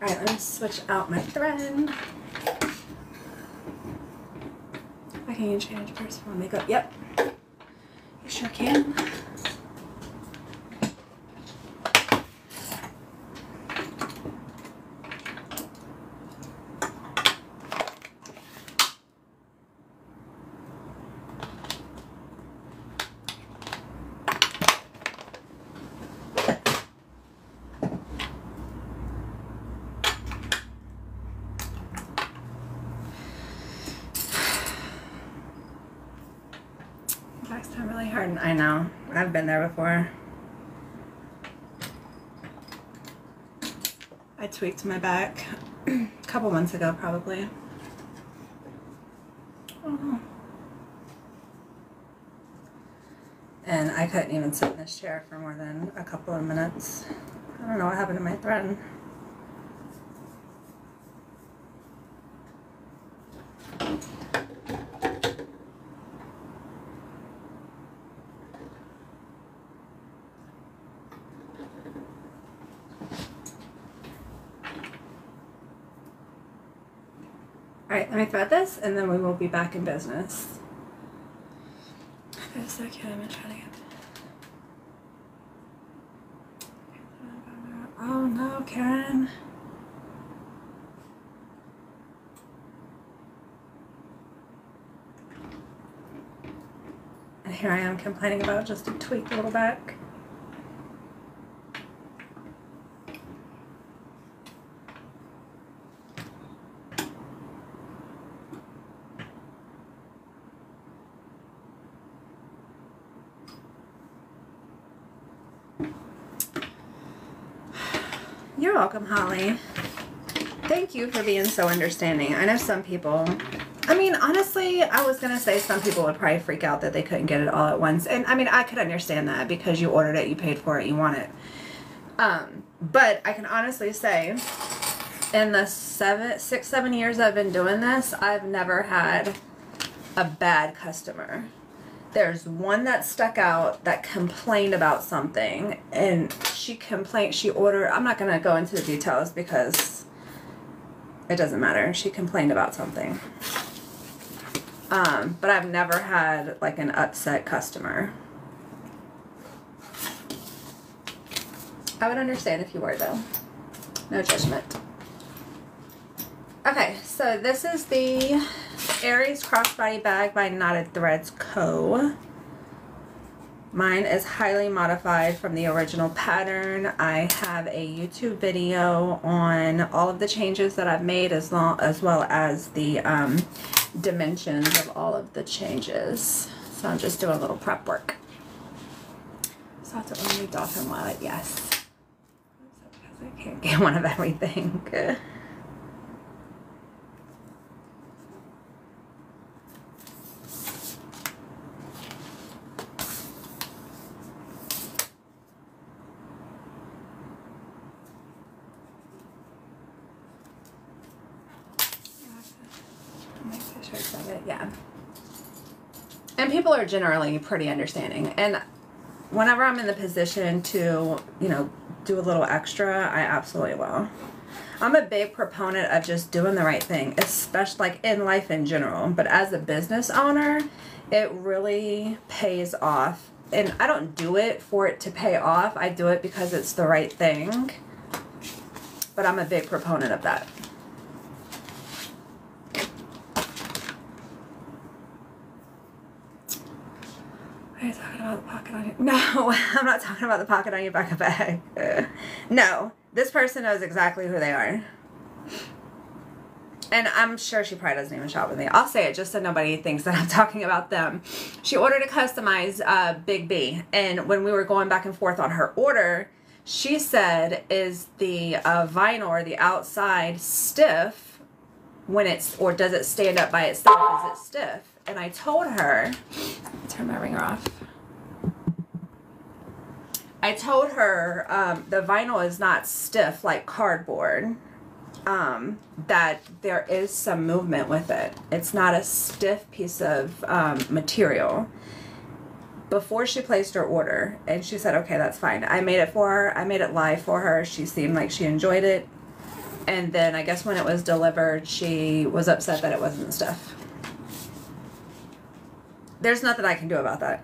[SPEAKER 1] Alright, let me switch out my thread. Can you change first for makeup? Yep. You sure can. Time really hard. I know. I've been there before. I tweaked my back a couple months ago, probably. Oh. And I couldn't even sit in this chair for more than a couple of minutes. I don't know what happened to my thread. Let me thread this and then we will be back in business. For a second, I'm trying to get... Oh no, Karen. And here I am complaining about just a tweaked little back. You're welcome, Holly. Thank you for being so understanding. I know some people, I mean, honestly, I was going to say some people would probably freak out that they couldn't get it all at once. And I mean, I could understand that because you ordered it, you paid for it, you want it. But I can honestly say in the 6-7 years I've been doing this, I've never had a bad customer. There's one that stuck out that complained about something, and she ordered, I'm not going to go into the details because it doesn't matter. She complained about something. But I've never had like an upset customer. I would understand if you were though. No judgment. Okay, so this is the Aries crossbody bag by Knotted Threads Co. Mine is highly modified from the original pattern. I have a YouTube video on all of the changes that I've made as well as the dimensions of all of the changes. So I'm just doing a little prep work. So I have to only dolphin wallet, yes. Because I can't get one of everything. Yeah. And people are generally pretty understanding. And whenever I'm in the position to, you know, do a little extra, I absolutely will. I'm a big proponent of just doing the right thing, especially like in life in general. But as a business owner, it really pays off. And I don't do it for it to pay off. I do it because it's the right thing. But I'm a big proponent of that. Are you talking about the pocket on your... No, I'm not talking about the pocket on your back of bag. No, this person knows exactly who they are. And I'm sure she probably doesn't even shop with me. I'll say it just so nobody thinks that I'm talking about them. She ordered a customized Big B. And when we were going back and forth on her order, she said, is the vinyl or the outside stiff when it's, or does it stand up by itself? Is it stiff? And I told her, turn my ringer off. I told her the vinyl is not stiff like cardboard, that there is some movement with it. It's not a stiff piece of material. Before she placed her order, and she said, okay, that's fine. I made it for her. I made it live for her. She seemed like she enjoyed it. And then I guess when it was delivered, she was upset that it wasn't stiff. There's nothing I can do about that.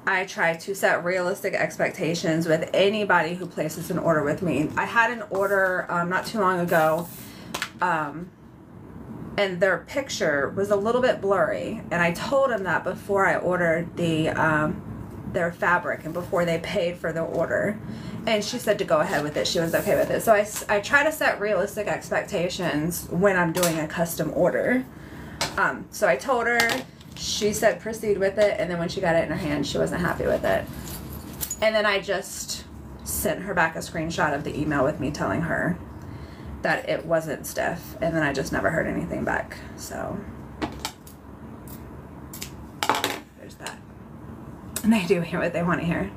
[SPEAKER 1] I try to set realistic expectations with anybody who places an order with me. I had an order not too long ago, and their picture was a little bit blurry, and I told them that before I ordered their fabric and before they paid for the order. And she said to go ahead with it. She was okay with it. So I try to set realistic expectations when I'm doing a custom order. So I told her. She said proceed with it, and then when she got it in her hand, she wasn't happy with it. And then I just sent her back a screenshot of the email with me telling her that it wasn't stiff, and then I just never heard anything back. So there's that. And they do hear what they want to hear.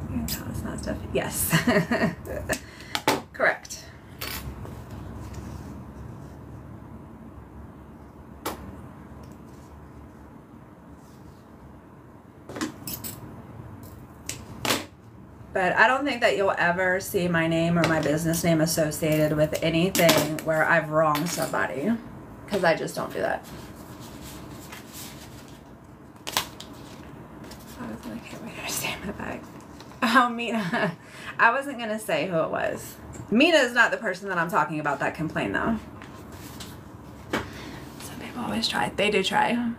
[SPEAKER 1] You can tell it's not stiff. Yes. Correct. But I don't think that you'll ever see my name or my business name associated with anything where I've wronged somebody, because I just don't do that. I can't wait to stay in my bag. Oh, Mina. I wasn't going to say who it was. Mina is not the person that I'm talking about that complained, though. Some people always try. They do try.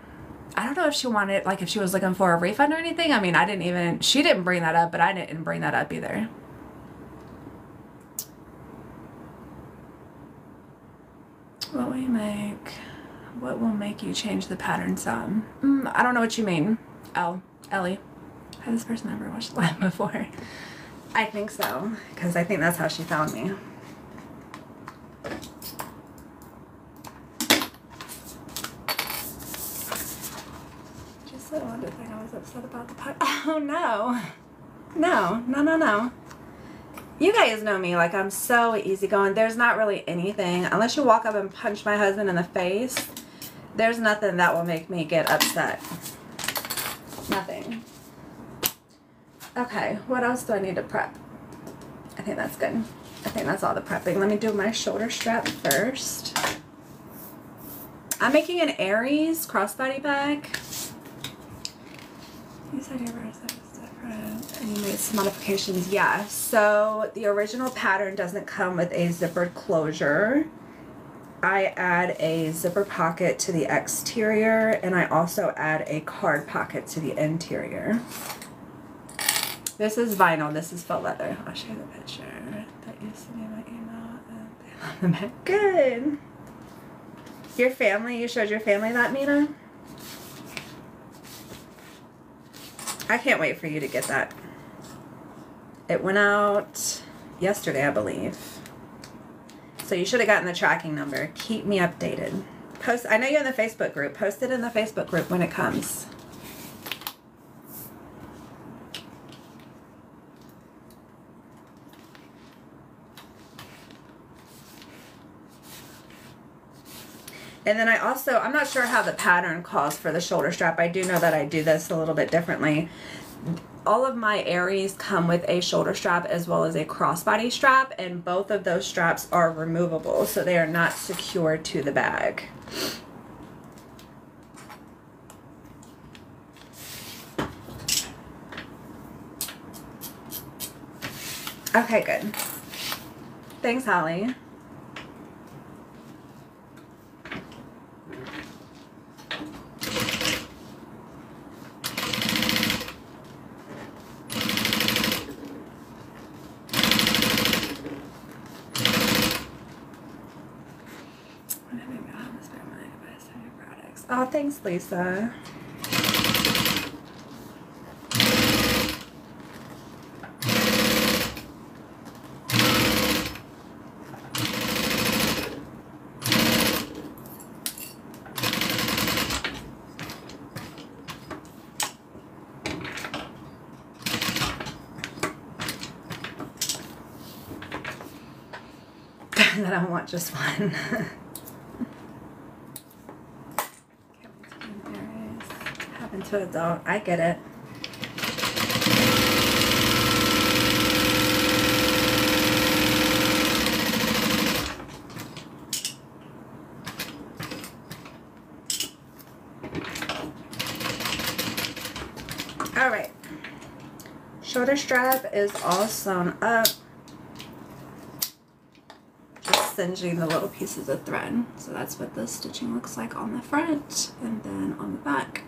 [SPEAKER 1] I don't know if she wanted, like, if she was looking for a refund or anything. I mean, she didn't bring that up, but I didn't bring that up either. What will you make? What will make you change the pattern some? I don't know what you mean. Ellie. Has this person ever watched live before? I think so, because I think that's how she found me. Just the one thing I was upset about the pot. Oh no. No. You guys know me, like, I'm so easygoing. There's not really anything, unless you walk up and punch my husband in the face, there's nothing that will make me get upset. Nothing. Okay, what else do I need to prep? I think that's good. I think that's all the prepping. Let me do my shoulder strap first. I'm making an Aries crossbody bag. You said your verse is different and you made some modifications. Yeah, so the original pattern doesn't come with a zippered closure. I add a zipper pocket to the exterior, and I also add a card pocket to the interior. This is vinyl. This is faux leather. I'll show you the picture that you sent me my email. And they love the bag. Good. Your family, you showed your family that, Mina? I can't wait for you to get that. It went out yesterday, I believe. So you should have gotten the tracking number. Keep me updated. Post. I know you're in the Facebook group. Post it in the Facebook group when it comes. And then I also, I'm not sure how the pattern calls for the shoulder strap. I do know that I do this a little bit differently. All of my Aries come with a shoulder strap as well as a crossbody strap, and both of those straps are removable, so they are not secured to the bag. Okay, good. Thanks, Holly. Oh, thanks, Lisa. That I want just one. Happen to adult. I get it. All right. Shoulder strap is all sewn up. Singeing the little pieces of thread. So that's what the stitching looks like on the front and then on the back.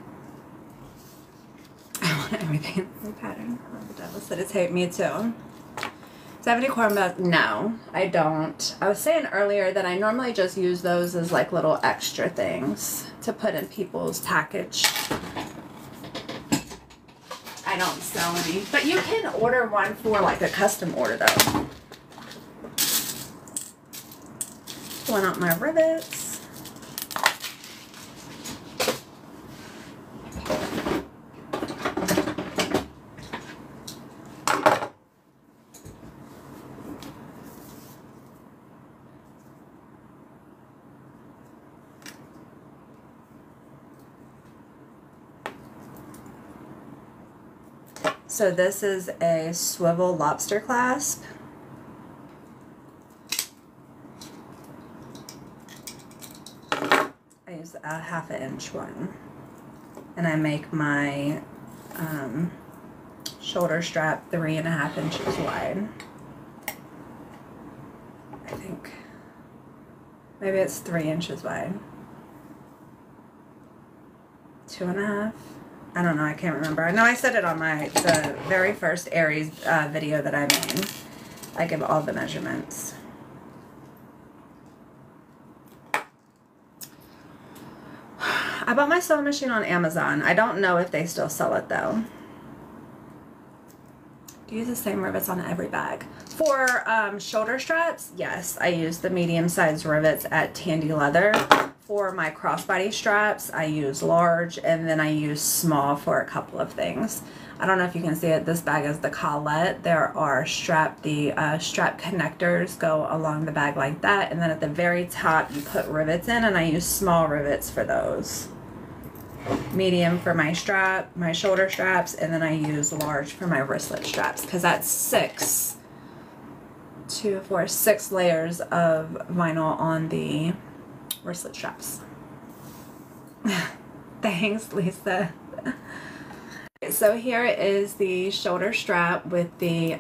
[SPEAKER 1] I want everything in the pattern. Oh, the devil said it's hate me too. Do I have any corn belts? No, I don't. I was saying earlier that I normally just use those as like little extra things to put in people's package. I don't sell any, but you can order one for like a custom order though. Pulling out my rivets. So this is a swivel lobster clasp. I use a 1/2 inch one. And I make my shoulder strap 3.5 inches wide. I think maybe it's 3 inches wide. 2.5. I don't know. I can't remember. I know I said it on the very first Aries video that I made. I give all the measurements. I bought my sewing machine on Amazon. I don't know if they still sell it though. Do you use the same rivets on every bag? For shoulder straps, yes, I use the medium-sized rivets at Tandy Leather. For my crossbody straps, I use large, and then I use small for a couple of things. I don't know if you can see it. This bag is the collet. There are strap connectors go along the bag like that, and then at the very top you put rivets in, and I use small rivets for those. Medium for my strap, my shoulder straps, and then I use large for my wristlet straps because that's 6 layers of vinyl on the wristlet straps. Thanks, Lisa. So here is the shoulder strap with the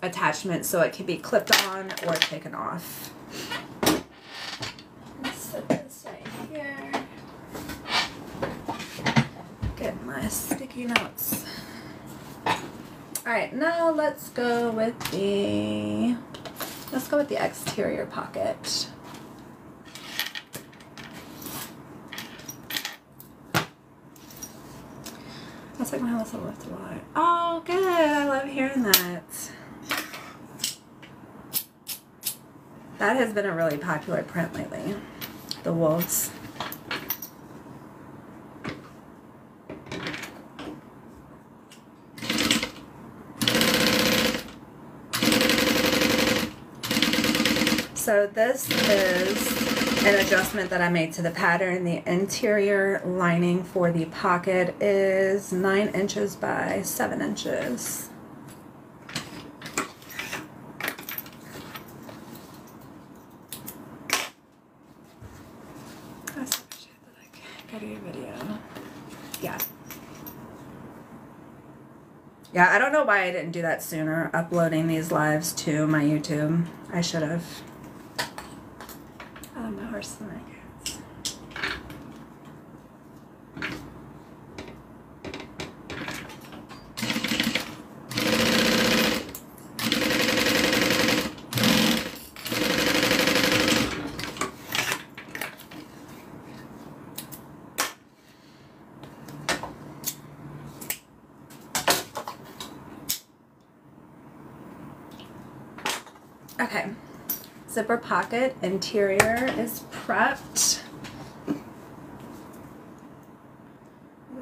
[SPEAKER 1] attachment so it can be clipped on or taken off. Let's set this right here. Get my sticky notes. Alright, now let's go with the exterior pocket. That's like my Alyssa left a lot. Oh, good. I love hearing that. That has been a really popular print lately. The wolves. So this is an adjustment that I made to the pattern. The interior lining for the pocket is 9 inches by 7 inches. I still wish I had a video. Yeah. Yeah, I don't know why I didn't do that sooner, uploading these lives to my YouTube. I should have. I love my horse and my cats. Okay. Zipper pocket interior is prepped. I'm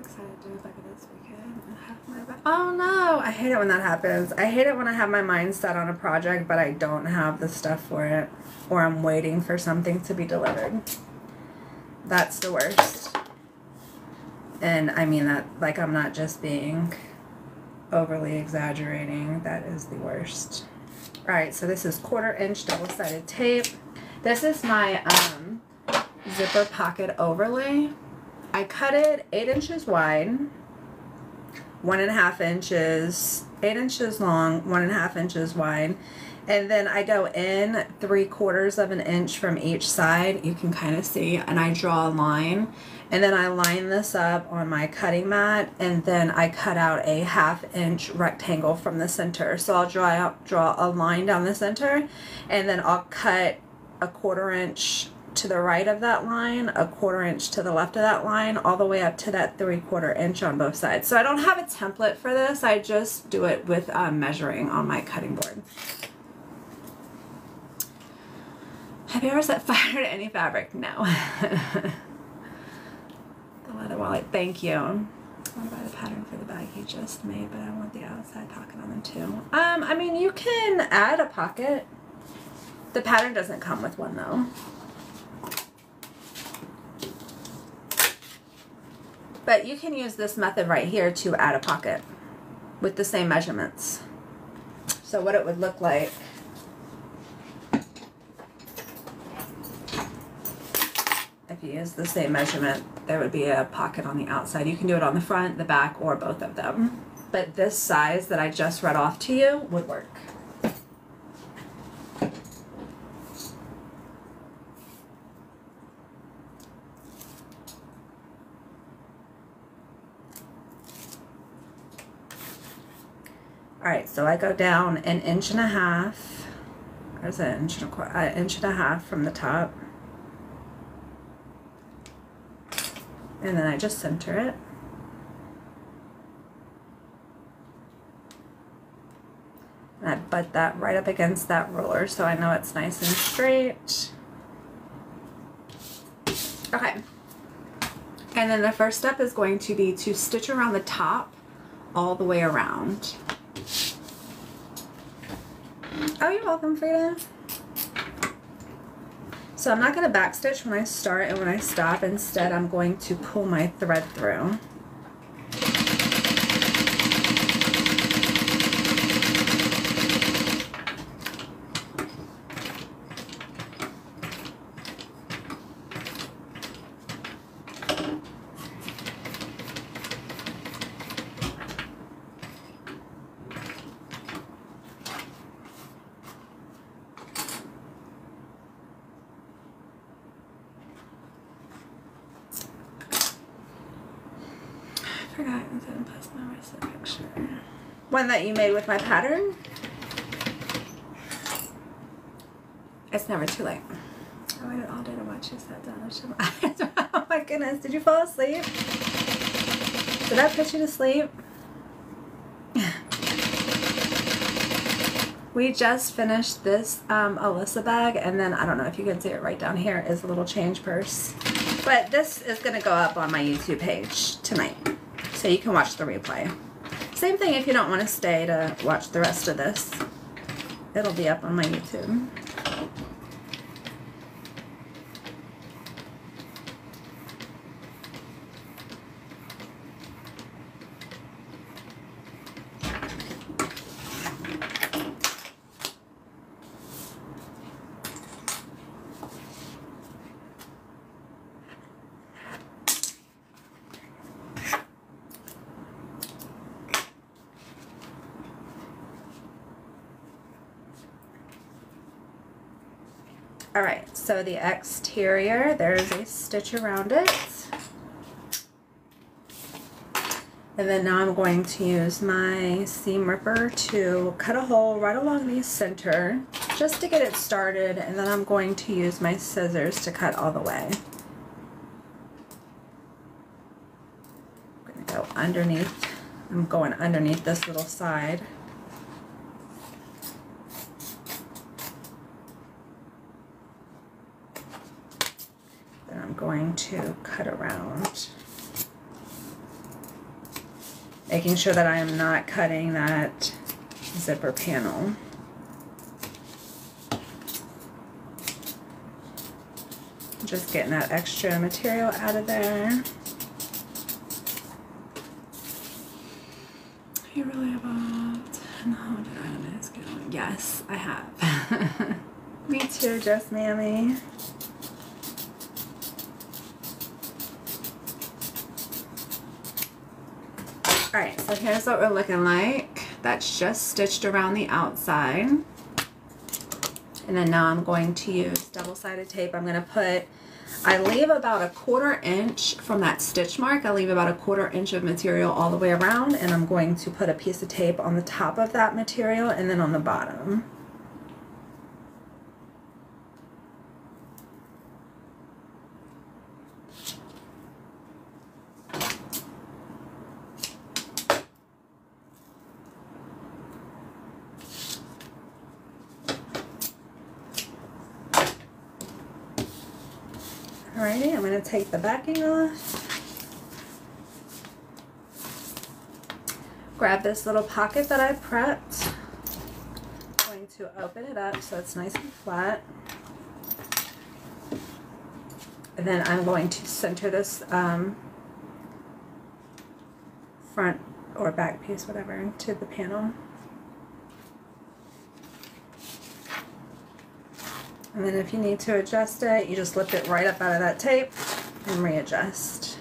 [SPEAKER 1] excited to do it like this weekend. Oh no! I hate it when that happens. I hate it when I have my mind set on a project but I don't have the stuff for it, or I'm waiting for something to be delivered. That's the worst. And I mean that like I'm not just being overly exaggerating. That is the worst. Alright, so this is 1/4 inch double-sided tape. This is my zipper pocket overlay. I cut it 8 inches wide, 1.5 inches, 8 inches long, 1.5 inches wide. And then I go in 3/4 of an inch from each side. You can kind of see, and I draw a line. And then I line this up on my cutting mat, and then I cut out a 1/2 inch rectangle from the center. So I'll draw a line down the center, and then I'll cut a 1/4 inch to the right of that line, a 1/4 inch to the left of that line, all the way up to that 3/4 inch on both sides. So I don't have a template for this. I just do it with measuring on my cutting board. Have you ever set fire to any fabric? No. The leather wallet, thank you. I want to buy the pattern for the bag he just made, but I want the outside pocket on them too. I mean, you can add a pocket. The pattern doesn't come with one though. But you can use this method right here to add a pocket. with the same measurements. So what it would look like, if you use the same measurement, there would be a pocket on the outside. You can do it on the front, the back, or both of them. But this size that I just read off to you would work. Alright, so I go down an inch and a half. There's an inch and a half from the top. And then I just center it. And I butt that right up against that ruler so I know it's nice and straight. Okay. And then the first step is going to be to stitch around the top all the way around. Oh, you're welcome, Frida. So I'm not going to back stitch when I start and when I stop. Instead, I'm going to pull my thread through. I forgot I didn't post my recent picture. One that you made with my pattern? It's never too late. I waited all day to watch you sat down. Oh my goodness, did you fall asleep? Did I put you to sleep? We just finished this Alyssa bag, and then I don't know if you can see it right down here is a little change purse. But this is going to go up on my YouTube page tonight, so you can watch the replay. Same thing if you don't want to stay to watch the rest of this. It'll be up on my YouTube. Alright, so the exterior, there's a stitch around it. And then now I'm going to use my seam ripper to cut a hole right along the center just to get it started, and then I'm going to use my scissors to cut all the way. I'm going to go underneath. I'm going underneath this little side. I'm going to cut around, making sure that I am not cutting that zipper panel. Just getting that extra material out of there. You really evolved. No, did I ask you? Yes, I have. Me too, Just Mammy. Alright, so here's what we're looking like. That's just stitched around the outside. And then now I'm going to use double-sided tape. I'm going to put, I leave about a 1/4 inch from that stitch mark. I leave about a 1/4 inch of material all the way around, and I'm going to put a piece of tape on the top of that material and then on the bottom. Alrighty, I'm going to take the backing off. Grab this little pocket that I prepped. I'm going to open it up so it's nice and flat. And then I'm going to center this front or back piece, whatever, to the panel. And then if you need to adjust it, you just lift it right up out of that tape and readjust.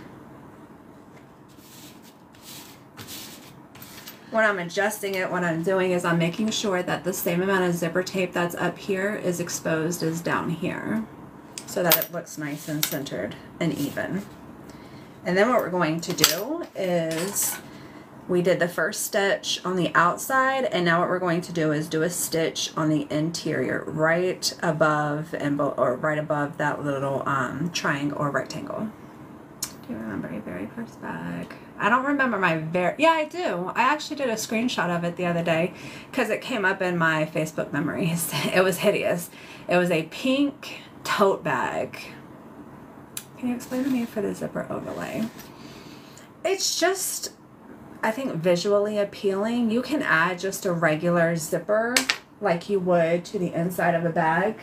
[SPEAKER 1] When I'm adjusting it, what I'm doing is I'm making sure that the same amount of zipper tape that's up here is exposed as down here, so that it looks nice and centered and even. And then what we're going to do is, we did the first stitch on the outside, and now what we're going to do is do a stitch on the interior right above or right above that little triangle or rectangle. Do you remember your very first bag? I don't remember yeah, I do. I actually did a screenshot of it the other day because it came up in my Facebook memories. It was hideous. It was a pink tote bag. Can you explain to me for the zipper overlay? It's just, I think, visually appealing. You can add just a regular zipper like you would to the inside of a bag.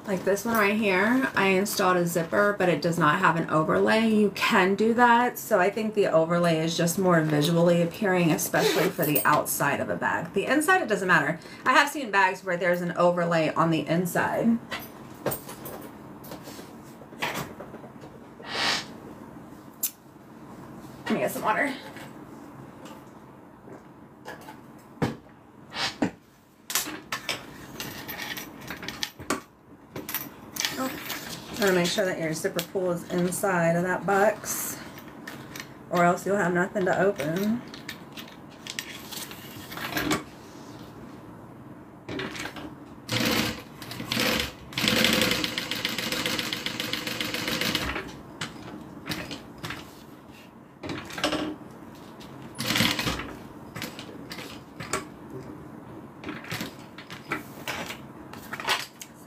[SPEAKER 1] Like this one right here, I installed a zipper, but it does not have an overlay. You can do that. So I think the overlay is just more visually appealing, especially for the outside of a bag. The inside, it doesn't matter. I have seen bags where there's an overlay on the inside. Let me get some water. You want to make sure that your zipper pull is inside of that box, or else you'll have nothing to open.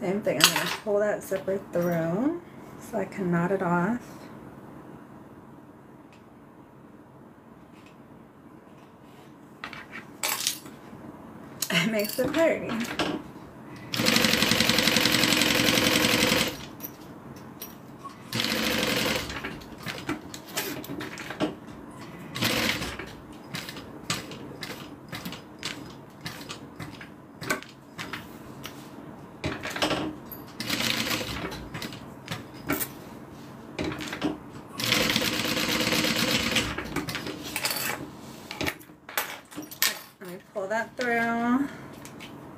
[SPEAKER 1] Same thing, I'm going to pull that zipper through so I can knot it off. It makes it pretty. Pull that through and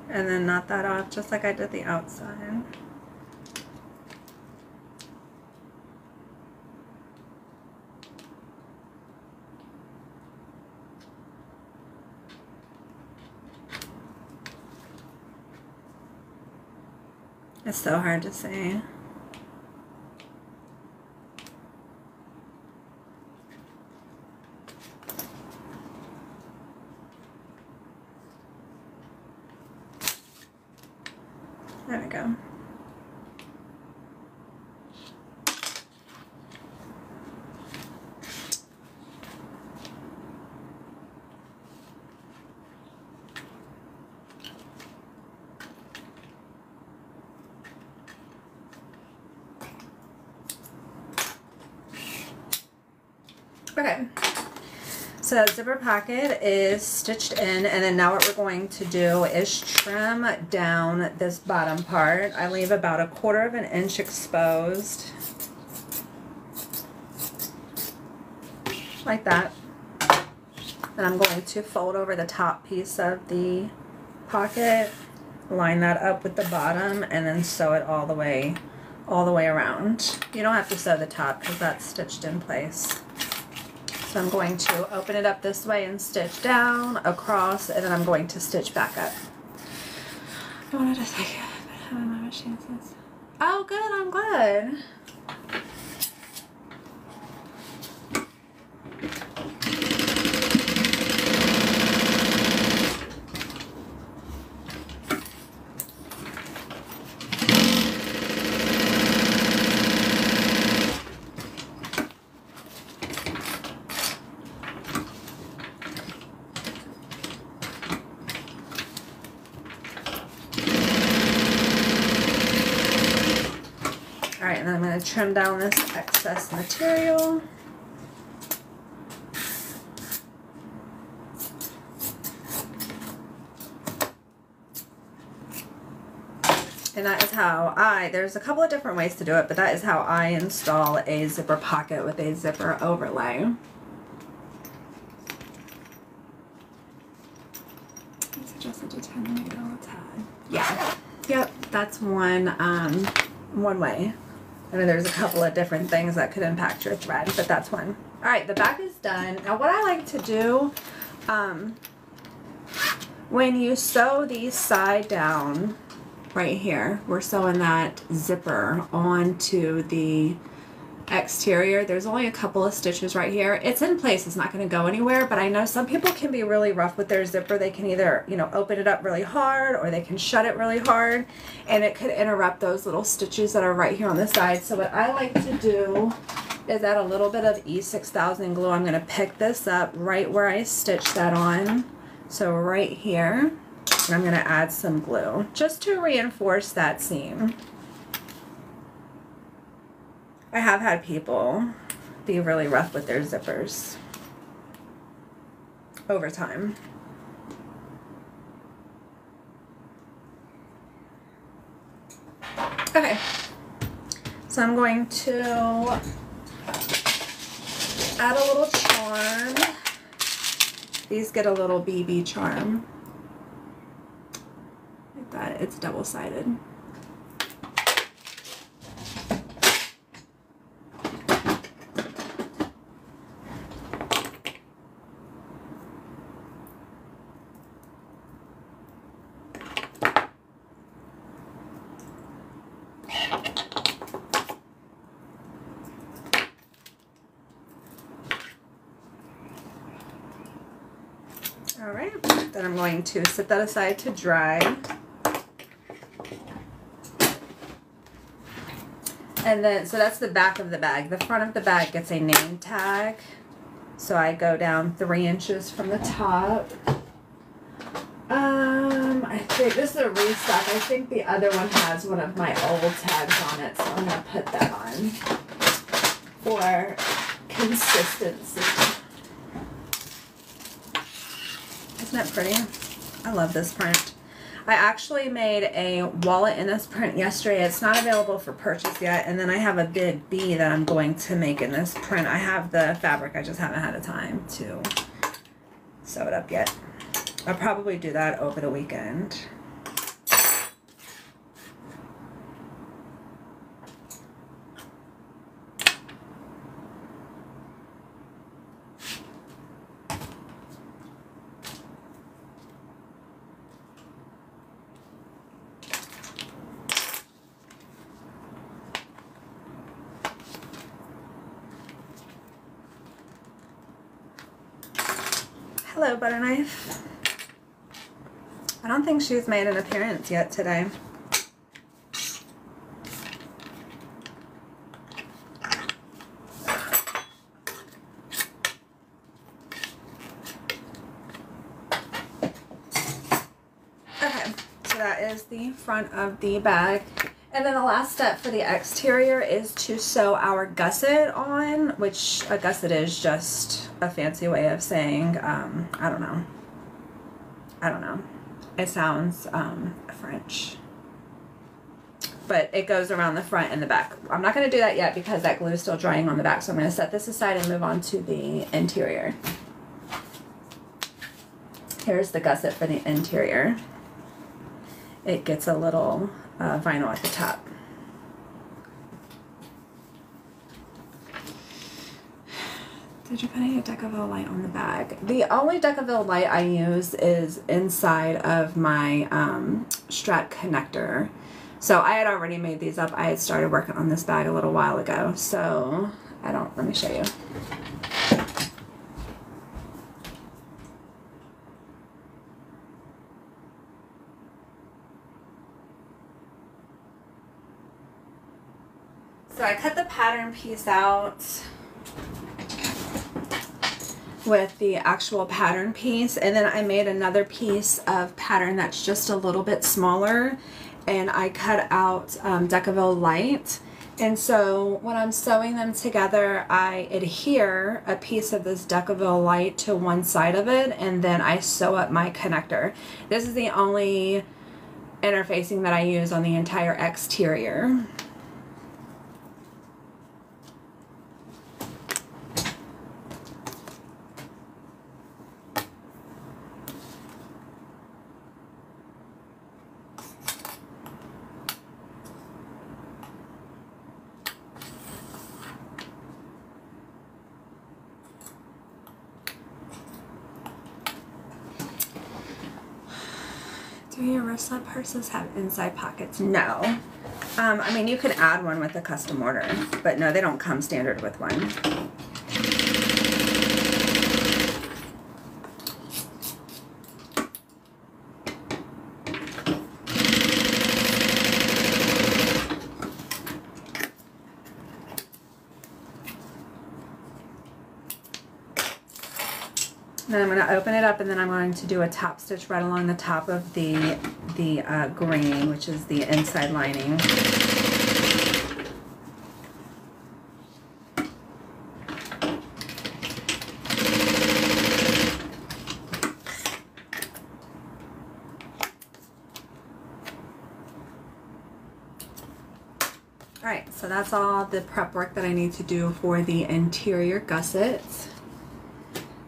[SPEAKER 1] then knot that off just like I did the outside. It's so hard to say. There we go. Okay. So that zipper pocket is stitched in, and then now what we're going to do is trim down this bottom part. I leave about 1/4 inch exposed, like that. And I'm going to fold over the top piece of the pocket, line that up with the bottom, and then sew it all the way around. You don't have to sew the top because that's stitched in place. So I'm going to open it up this way and stitch down, across, and then I'm going to stitch back up. I wanted to take it, but how am I machine says? Oh, good, I'm glad. then I'm going to trim down this excess material. And that is how there's a couple of different ways to do it, but that is how I install a zipper pocket with a zipper overlay. It's adjusted to 10 millimeter tab. Yeah. Yep, that's one way. I mean, there's a couple of different things that could impact your thread, but that's one. All right, the back is done. Now what I like to do, when you sew these side down, right here, we're sewing that zipper onto the exterior. There's only a couple of stitches right here. It's in place, it's not going to go anywhere, but I know some people can be really rough with their zipper. They can either, you know, open it up really hard or they can shut it really hard, and it could interrupt those little stitches that are right here on the side. So what I like to do is add a little bit of E6000 glue. I'm going to pick this up right where I stitched that on, so right here. And I'm going to add some glue just to reinforce that seam. I have had people be really rough with their zippers over time. Okay, so I'm going to add a little charm. These get a little BB charm. That it's double-sided. All right, then I'm going to set that aside to dry. And then, so that's the back of the bag. The front of the bag gets a name tag. So I go down 3 inches from the top. I think this is a restock. I think the other one has one of my old tags on it, so I'm going to put that on for consistency. Isn't that pretty? I love this print. I actually made a wallet in this print yesterday. It's not available for purchase yet. And then I have a big bee that I'm going to make in this print. I have the fabric, I just haven't had a time to sew it up yet. I'll probably do that over the weekend. Hello, butter knife. I don't think she's made an appearance yet today. Okay, so that is the front of the bag. And then the last step for the exterior is to sew our gusset on, which a gusset is just a fancy way of saying, I don't know. It sounds French. But it goes around the front and the back. I'm not going to do that yet because that glue is still drying on the back, so I'm going to set this aside and move on to the interior. Here's the gusset for the interior. It gets a little vinyl at the top. Did you put any Decaville light on the bag? The only Decaville light I use is inside of my Strat connector. So I had already made these up. I had started working on this bag a little while ago. So let me show you. So I cut the pattern piece out with the actual pattern piece, and then I made another piece of pattern that's just a little bit smaller, and I cut out Decaville light, And so when I'm sewing them together, I adhere a piece of this Decaville light to one side of it, and then I sew up my connector. This is the only interfacing that I use on the entire exterior. Do your Alyssa purses have inside pockets? No. I mean, you could add one with a custom order, but no, they don't come standard with one. Then I'm going to open it up, and then I'm going to do a top stitch right along the top of the green, which is the inside lining. Alright, so that's all the prep work that I need to do for the interior gussets.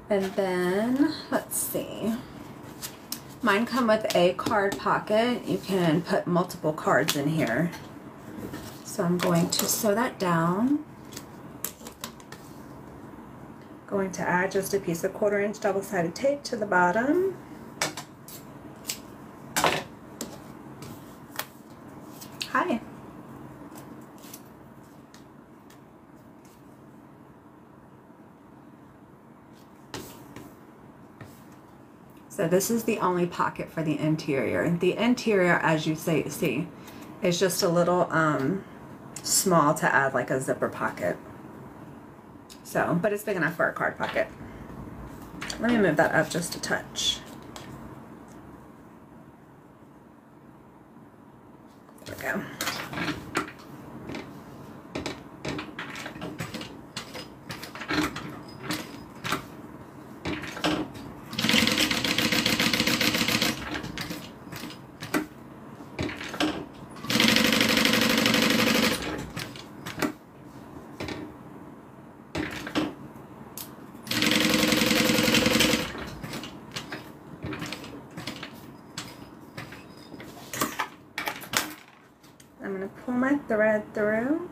[SPEAKER 1] And then, let's see, mine come with a card pocket. You can put multiple cards in here. So I'm going to sew that down. Going to add just a piece of 1/4 inch double-sided tape to the bottom. Hi. So this is the only pocket for the interior. The interior, as you see, is just a little small to add like a zipper pocket. So, but it's big enough for a card pocket. Let me move that up just a touch. There we go. I'm going to pull my thread through.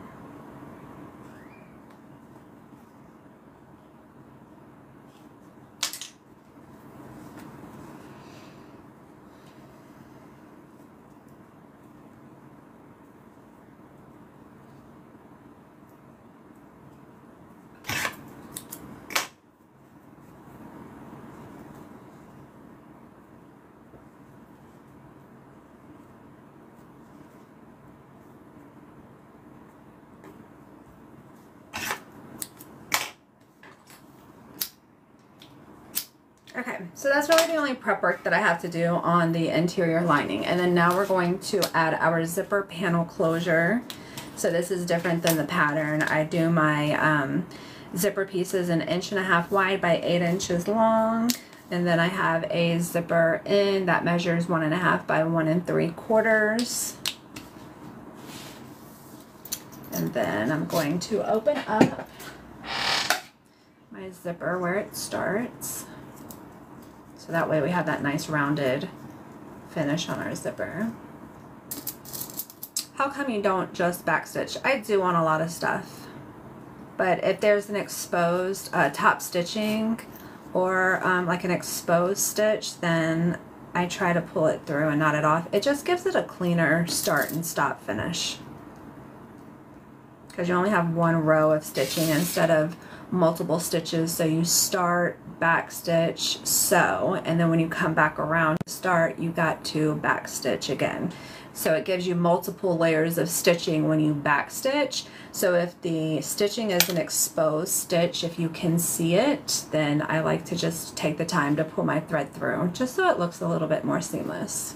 [SPEAKER 1] Okay, so that's really the only prep work that I have to do on the interior lining. And then now we're going to add our zipper panel closure. So this is different than the pattern. I do my zipper pieces 1.5 inches wide by 8 inches long. And then I have a zipper in that measures 1.5 by 1 3/4. And then I'm going to open up my zipper where it starts. So that way we have that nice rounded finish on our zipper. How come you don't just backstitch? I do on a lot of stuff. But if there's an exposed top stitching or like an exposed stitch, then I try to pull it through and knot it off. It just gives it a cleaner start and stop finish. Because you only have one row of stitching instead of multiple stitches. So you start, back stitch, sew, and then when you come back around to start, you got to back stitch again. So it gives you multiple layers of stitching when you back stitch. So if the stitching is an exposed stitch, if you can see it, then I like to just take the time to pull my thread through just so it looks a little bit more seamless.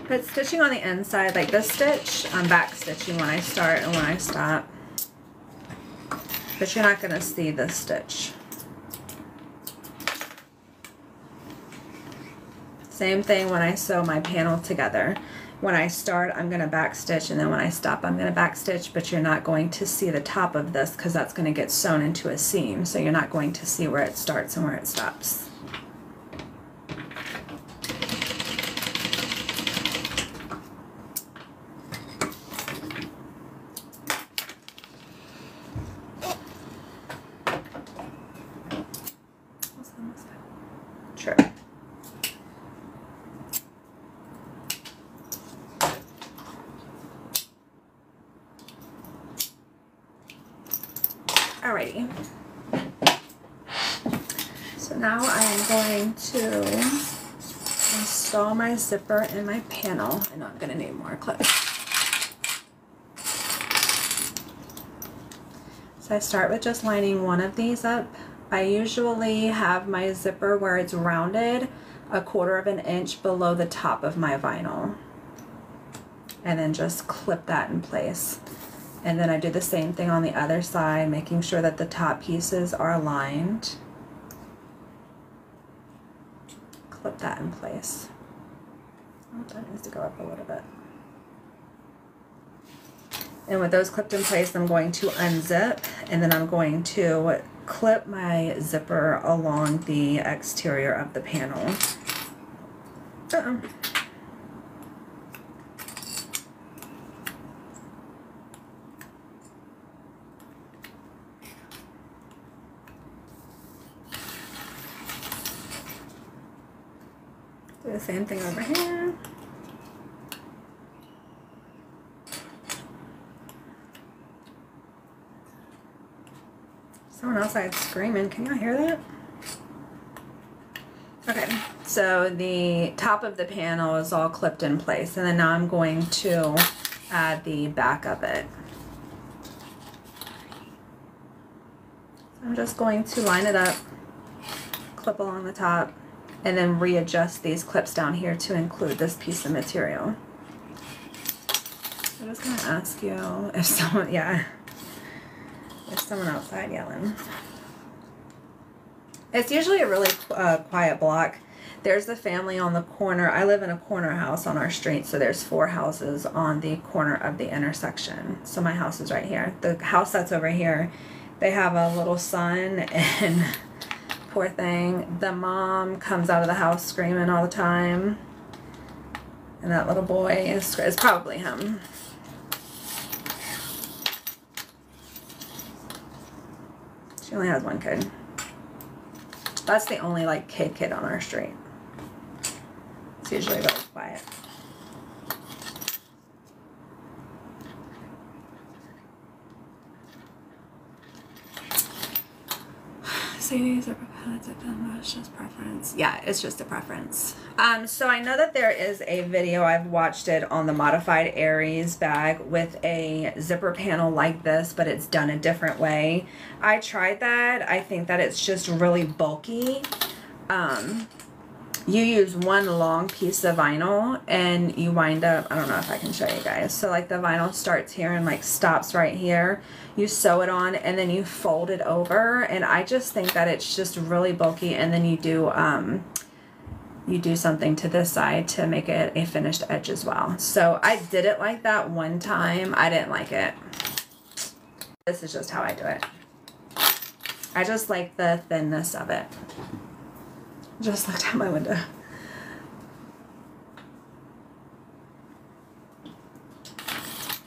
[SPEAKER 1] But stitching on the inside, like this stitch, I'm back stitching when I start and when I stop. But you're not gonna see this stitch. Same thing when I sew my panel together. When I start, I'm gonna back stitch, and then when I stop, I'm gonna back stitch, but you're not going to see the top of this because that's gonna get sewn into a seam. So you're not going to see where it starts and where it stops. Sure. Alrighty. So now I am going to install my zipper in my panel. I know I'm going to need more clips. So I start with just lining one of these up. I usually have my zipper where it's rounded 1/4 of an inch below the top of my vinyl. And then just clip that in place. And then I do the same thing on the other side, making sure that the top pieces are aligned. Clip that in place. Oh, that needs to go up a little bit. And with those clipped in place, I'm going to unzip, and then I'm going to clip my zipper along the exterior of the panel. Do the same thing over here. Someone outside screaming. Can y'all hear that? Okay, so the top of the panel is all clipped in place, and then now I'm going to add the back of it. So I'm just going to line it up, clip along the top, and then readjust these clips down here to include this piece of material. I'm just going to ask you if someone, there's someone outside yelling. It's usually a really quiet block. There's the family on the corner. I live in a corner house on our street, so there's 4 houses on the corner of the intersection. So my house is right here. The house that's over here, they have a little son, and poor thing, the mom comes out of the house screaming all the time. And that little boy is probably him. She only has 1 kid. That's the only like kid on our street. It's usually really quiet. Sadie's or it's just preference. Yeah, it's just a preference. So I know that there is a video, I've watched it on the modified Aries bag with a zipper panel like this, but it's done a different way. I tried that. I think that it's just really bulky. You use one long piece of vinyl and you wind up, I don't know if I can show you guys. So like the vinyl starts here and like stops right here. You sew it on and then you fold it over, and I just think that it's just really bulky, and then you do something to this side to make it a finished edge as well. So I did it like that one time. I didn't like it. This is just how I do it. I just like the thinness of it. Just looked out my window.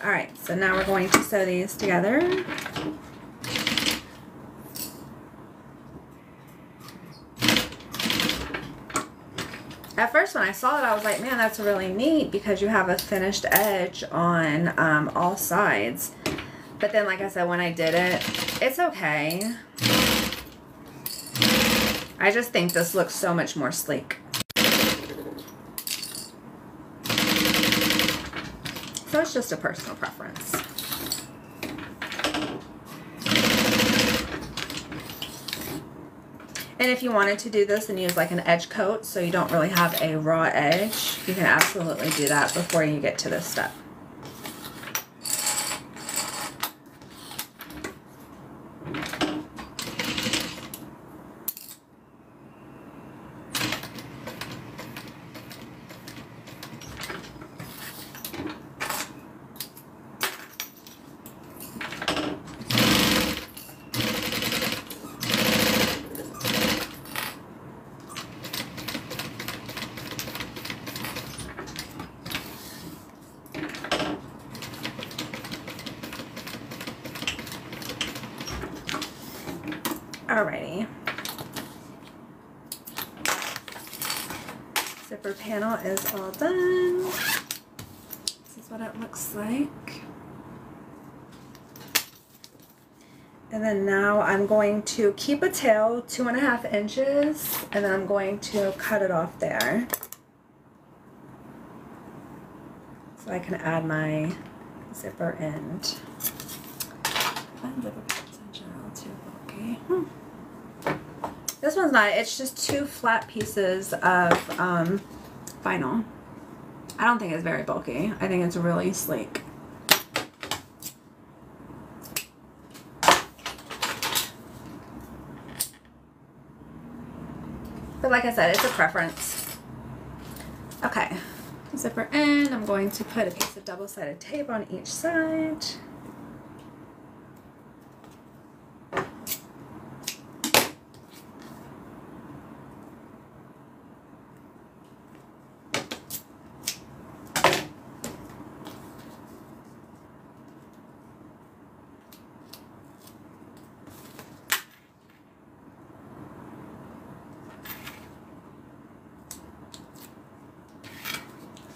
[SPEAKER 1] Alright, so now we're going to sew these together. At first when I saw it, I was like, man, that's really neat because you have a finished edge on all sides. But then, like I said, when I did it, it's okay. I just think this looks so much more sleek. So it's just a personal preference. And if you wanted to do this and use like an edge coat so you don't really have a raw edge, you can absolutely do that before you get to this step. Alrighty. Zipper panel is all done. This is what it looks like. And then now I'm going to keep a tail 2.5 inches, and then I'm going to cut it off there. So I can add my zipper end. This one's not, it's just 2 flat pieces of vinyl. I don't think it's very bulky. I think it's really sleek. But like I said, it's a preference. Okay, zipper end. I'm going to put a piece of double-sided tape on each side.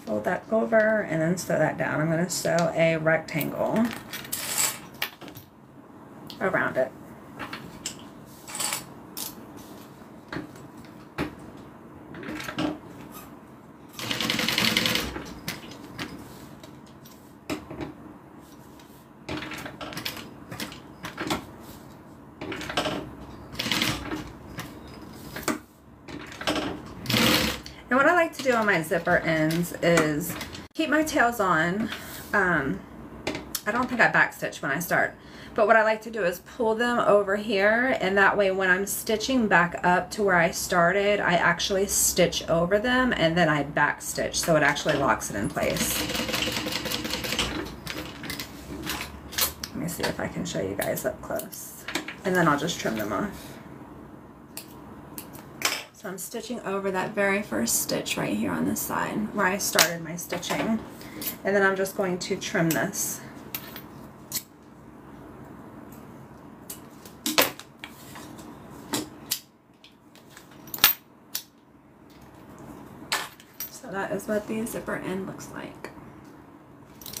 [SPEAKER 1] Fold that over and then sew that down. I'm going to sew a rectangle around it. And what I like to do on my zipper ends is keep my tails on. I don't think I backstitch when I start, but what I like to do is pull them over here, and that way when I'm stitching back up to where I started, I actually stitch over them and then I backstitch, so it actually locks it in place. Let me see if I can show you guys up close, and then I'll just trim them off. So I'm stitching over that very first stitch right here on this side where I started my stitching, and then I'm just going to trim this. So that is what the zipper end looks like.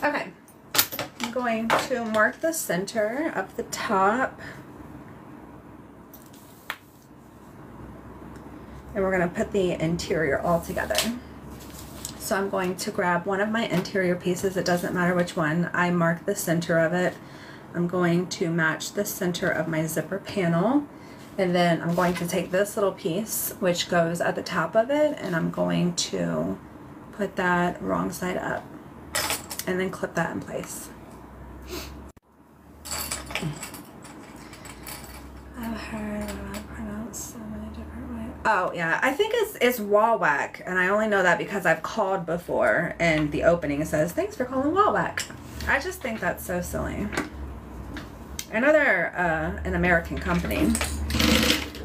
[SPEAKER 1] Okay, I'm going to mark the center of the top. And we're going to put the interior all together. So I'm going to grab one of my interior pieces, it doesn't matter which one. I mark the center of it. I'm going to match the center of my zipper panel, and then I'm going to take this little piece which goes at the top of it, and I'm going to put that wrong side up and then clip that in place. I've heard it pronounced so many different ways. Oh yeah, I think it's wall whack, and I only know that because I've called before and the opening says, "Thanks for calling wall whack." I just think that's so silly. I know they're an American company.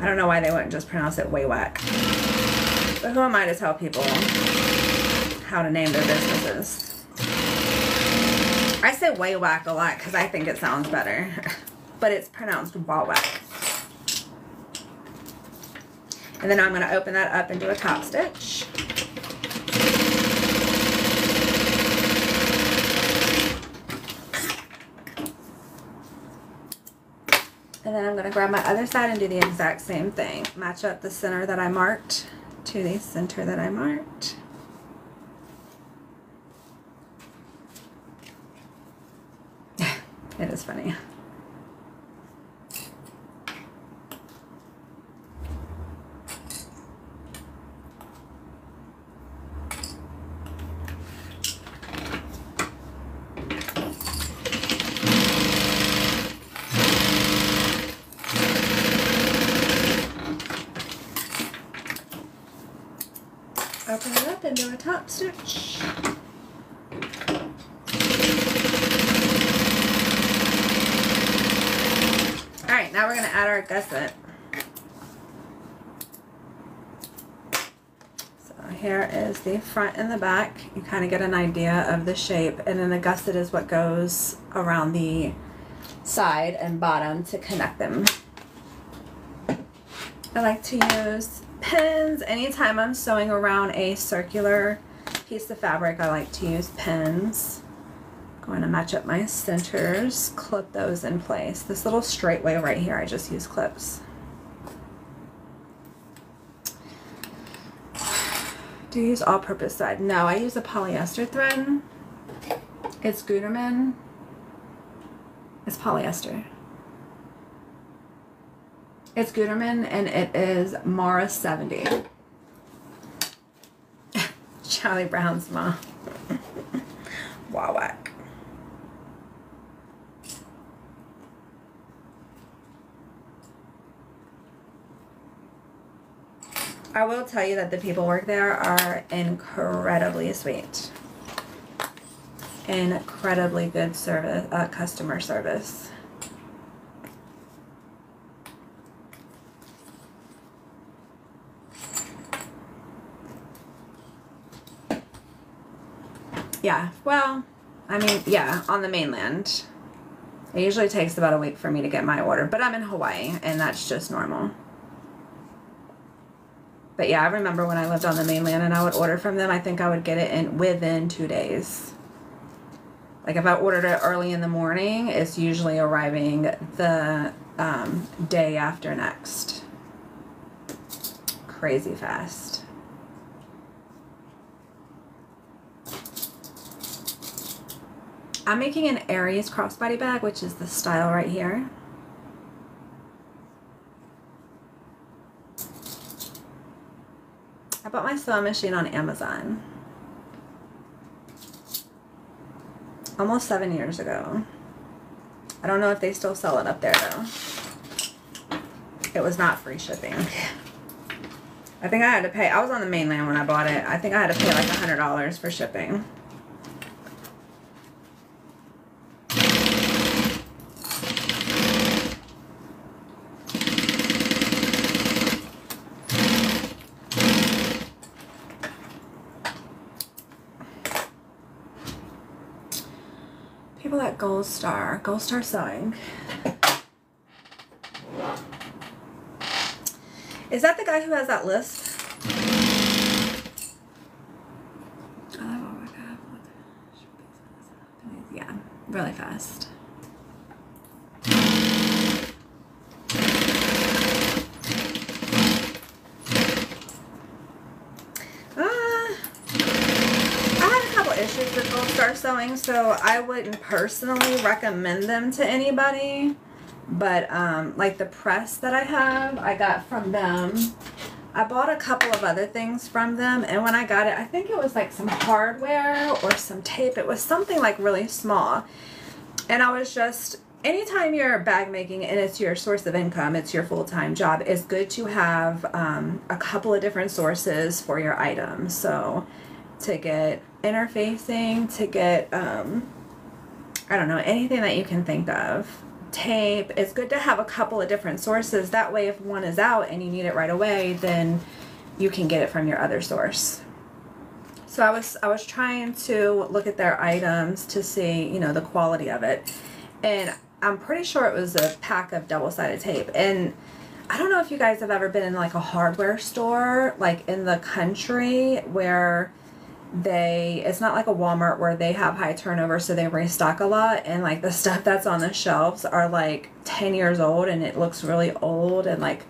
[SPEAKER 1] I don't know why they wouldn't just pronounce it way whack. But who am I to tell people how to name their businesses? I say way whack a lot because I think it sounds better. But it's pronounced wall whack. And then I'm going to open that up and do a top stitch. And then I'm going to grab my other side and do the exact same thing. Match up the center that I marked to the center that I marked. It is funny. up and do a top stitch. Alright, now we're going to add our gusset. So here is the front and the back. You kind of get an idea of the shape, and then the gusset is what goes around the side and bottom to connect them. I like to use pins anytime I'm sewing around a circular piece of fabric. I like to use pins. Going to match up my centers, clip those in place. This little straightway right here, I just use clips. Do you use all-purpose thread? No, I use a polyester thread. It's Gutermann. It's polyester. It's Gutermann, and it is Mara 70. Charlie Brown's mom. Wow, whack. I will tell you that the people work there are incredibly sweet. Incredibly good service, customer service. Yeah, well, I mean, yeah, on the mainland. It usually takes about a week for me to get my order, but I'm in Hawaii, and that's just normal. But yeah, I remember when I lived on the mainland and I would order from them, I think I would get it in within 2 days. Like if I ordered it early in the morning, it's usually arriving the day after next. Crazy fast. I'm making an Aries crossbody bag, which is the style right here. I bought my sewing machine on Amazon almost 7 years ago. I don't know if they still sell it up there though. It was not free shipping. I think I had to pay, I was on the mainland when I bought it. I think I had to pay like $100 for shipping. People at Gold Star Sewing. Is that the guy who has that list? Yeah, really fast. Issues with Gold Star Sewing, so I wouldn't personally recommend them to anybody, but like the press that I have, I got from them. I bought a couple of other things from them, and when I got it, I think it was like some hardware or some tape. It was something like really small, and I was just, anytime you're bag making and it's your source of income, it's your full-time job, it's good to have a couple of different sources for your items. So to get interfacing, to get I don't know, anything that you can think of. Tape, it's good to have a couple of different sources. That way if one is out and you need it right away, then you can get it from your other source. So I was trying to look at their items to see, you know, the quality of it, and I'm pretty sure it was a pack of double-sided tape. And I don't know if you guys have ever been in like a hardware store like in the country where it's not like a Walmart where they have high turnover, so they restock a lot, and like the stuff that's on the shelves are like 10 years old and it looks really old and like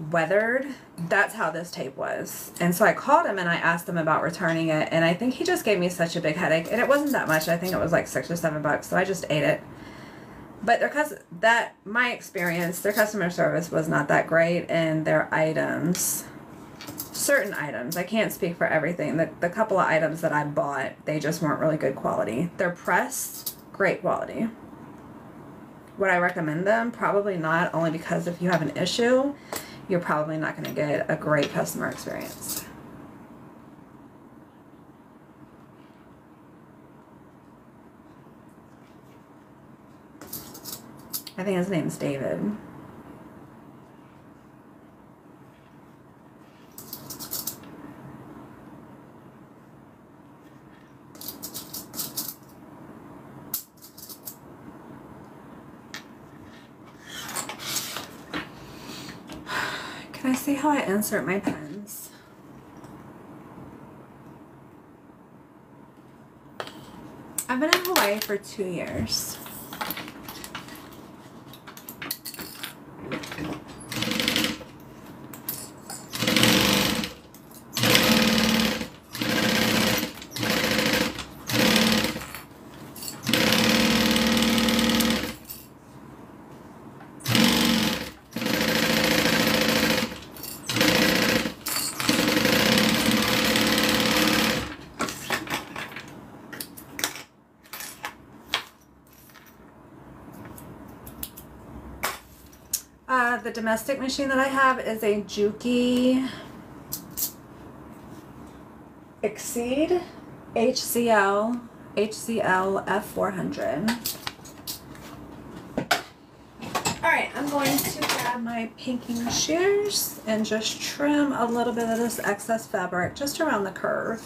[SPEAKER 1] weathered. That's how this tape was. And so I called him and I asked him about returning it, and I think he just gave me such a big headache, and it wasn't that much. I think it was like $6 or $7, so I just ate it. But my experience, their customer service was not that great, and their items, certain items, I can't speak for everything, the couple of items that I bought, they just weren't really good quality. Their press, great quality. Would I recommend them? Probably not, only because if you have an issue, you're probably not going to get a great customer experience. I think his name's David. Can I see how I insert my pens? I've been in Hawaii for 2 years. The domestic machine that I have is a Juki Exceed HCL F400. Alright, I'm going to grab my pinking shears and just trim a little bit of this excess fabric just around the curve.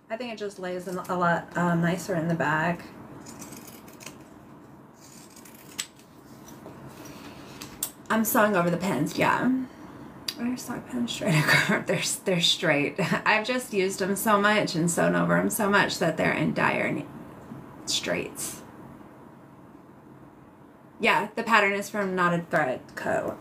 [SPEAKER 1] I think it just lays in a lot nicer in the bag. I'm sewing over the pins, yeah. I saw pins straight across. They're straight. I've just used them so much and sewn over them so much that they're in dire straights. Yeah, the pattern is from Knotted Threads Co.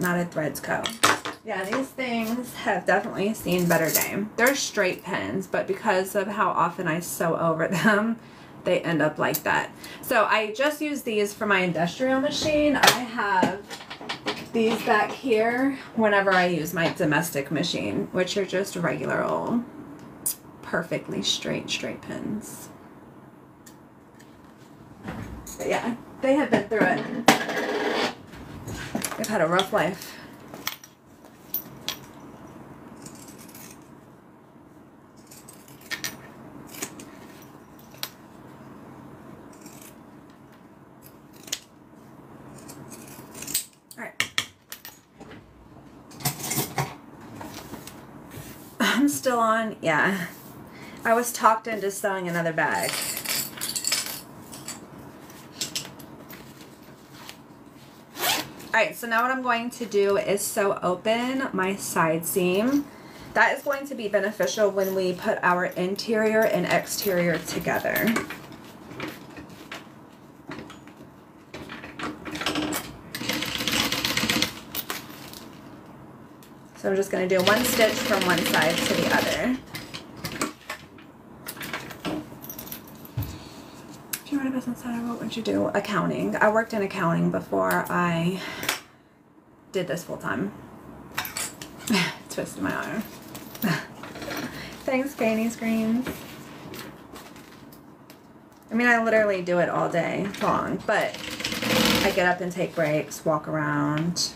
[SPEAKER 1] Yeah, these things have definitely seen better day. They're straight pins, but because of how often I sew over them, they end up like that. So I just use these for my industrial machine. I have these back here whenever I use my domestic machine, which are just regular old perfectly straight pins. But yeah, they have been through it. They've had a rough life. I'm still on, yeah. I was talked into sewing another bag. Alright, so now what I'm going to do is sew open my side seam. That is going to be beneficial when we put our interior and exterior together. So I'm just going to do one stitch from one side to the other. If you run a business, what would you do? Accounting. I worked in accounting before I did this full time. Twisted my arm. Thanks, Fanny Screens. I mean, I literally do it all day long, but I get up and take breaks, walk around.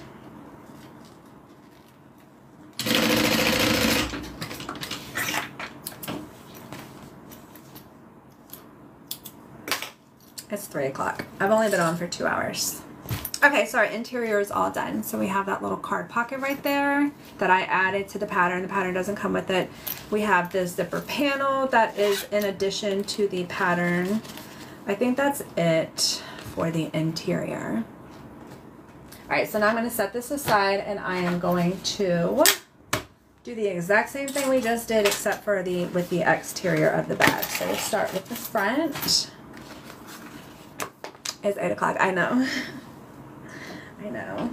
[SPEAKER 1] It's 3 o'clock. I've only been on for 2 hours. Okay, so our interior is all done. So we have that little card pocket right there that I added to the pattern. The pattern doesn't come with it. We have this zipper panel that is in addition to the pattern. I think that's it for the interior. Alright, so now I'm going to set this aside and I am going to do the exact same thing we just did except for with the exterior of the bag. So we'll start with the front. It's 8 o'clock. I know. I know.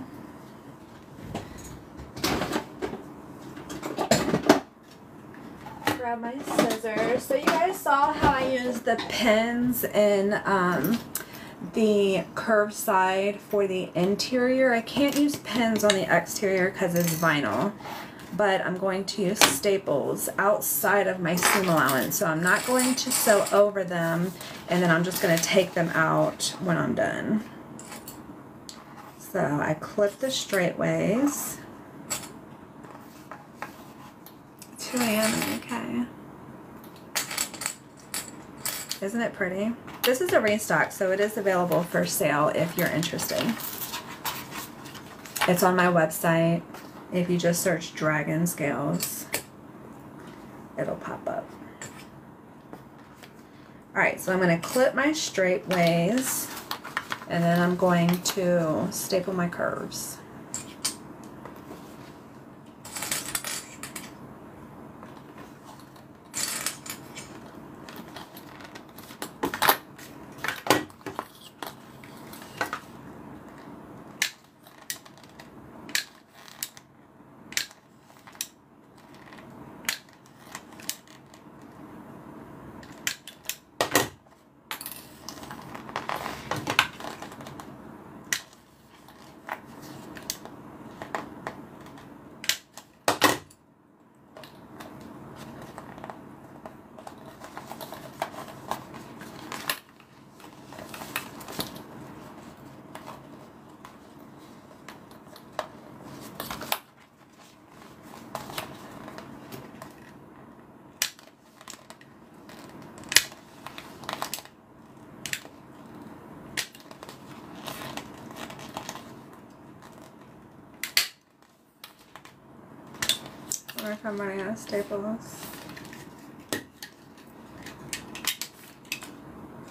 [SPEAKER 1] Grab my scissors. So you guys saw how I used the pins in the curved side for the interior. I can't use pins on the exterior because it's vinyl, but I'm going to use staples outside of my seam allowance. So I'm not going to sew over them, and then I'm just going to take them out when I'm done. So I clip the straight ways. 2 a.m. in the UK. Isn't it pretty? This is a restock, so it is available for sale if you're interested. It's on my website. If you just search dragon scales, it'll pop up. Alright, so I'm going to clip my straight ways, and then I'm going to staple my curves. I wonder if I'm running out of staples.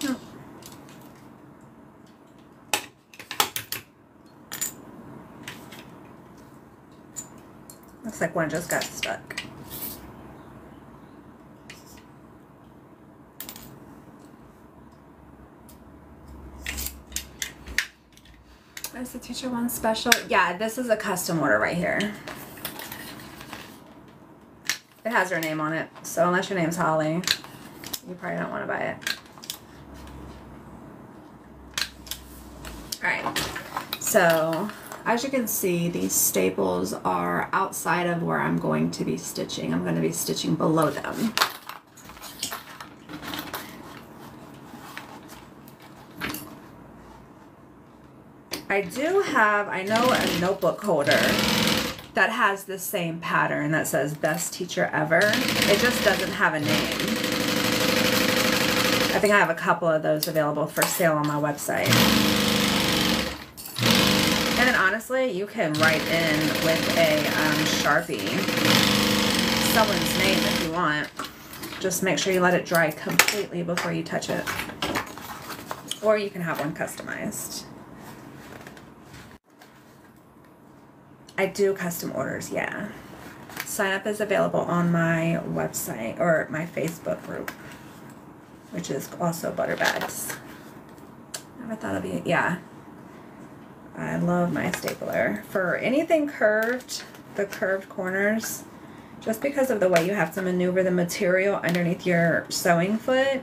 [SPEAKER 1] No. Looks like one just got stuck. Is the teacher one special? Yeah, this is a custom order right here. It has her name on it, so unless your name's Holly, you probably don't want to buy it. Alright, so as you can see, these staples are outside of where I'm going to be stitching. I'm going to be stitching below them. I do have, I know, a notebook holder that has the same pattern that says best teacher ever. It just doesn't have a name. I think I have a couple of those available for sale on my website. And then honestly, you can write in with a Sharpie someone's name if you want. Just make sure you let it dry completely before you touch it. Or you can have one customized. I do custom orders, yeah. Sign up is available on my website or my Facebook group, which is also Butter Bags. Never thought of it. Yeah. I love my stapler. For anything curved, the curved corners, just because of the way you have to maneuver the material underneath your sewing foot,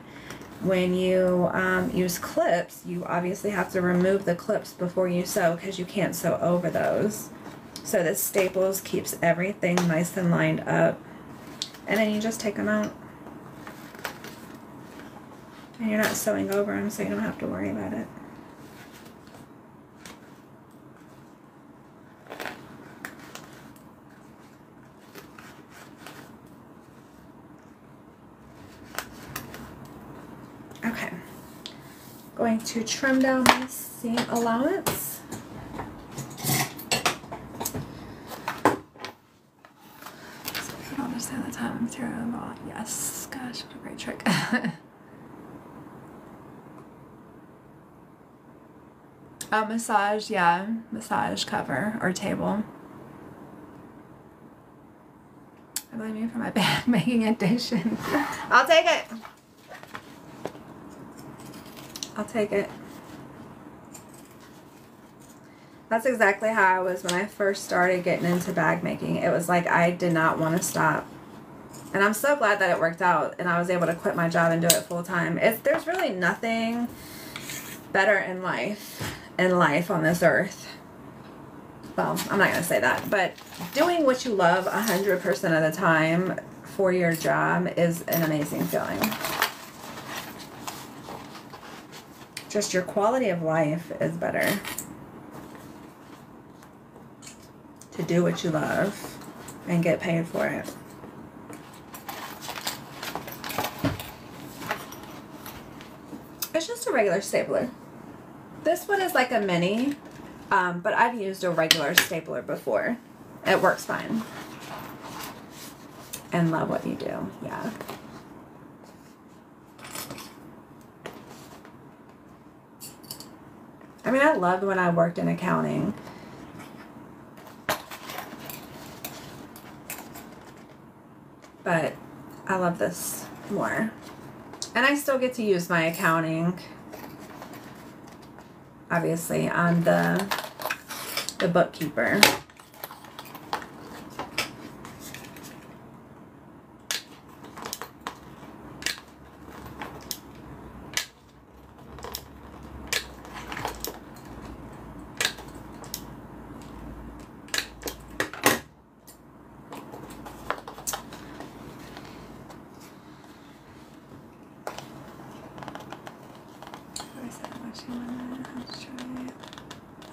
[SPEAKER 1] when you use clips, you obviously have to remove the clips before you sew because you can't sew over those. So this staples keeps everything nice and lined up. And then you just take them out. And you're not sewing over them, so you don't have to worry about it. Okay. Going to trim down my seam allowance. Understand the time and material involved. Yes, gosh, what a great trick. Massage, yeah, massage cover or table. I blame you for my bad making addition. I'll take it. I'll take it. That's exactly how I was when I first started getting into bag making. It was like I did not want to stop. And I'm so glad that it worked out and I was able to quit my job and do it full time. There's really nothing better in life on this earth. Well, I'm not going to say that, but doing what you love 100% of the time for your job is an amazing feeling. Just your quality of life is better. To do what you love and get paid for it. It's just a regular stapler. This one is like a mini, but I've used a regular stapler before. It works fine. And love what you do, yeah. I mean, I loved when I worked in accounting. But I love this more. And I still get to use my accounting. Obviously, I'm the bookkeeper.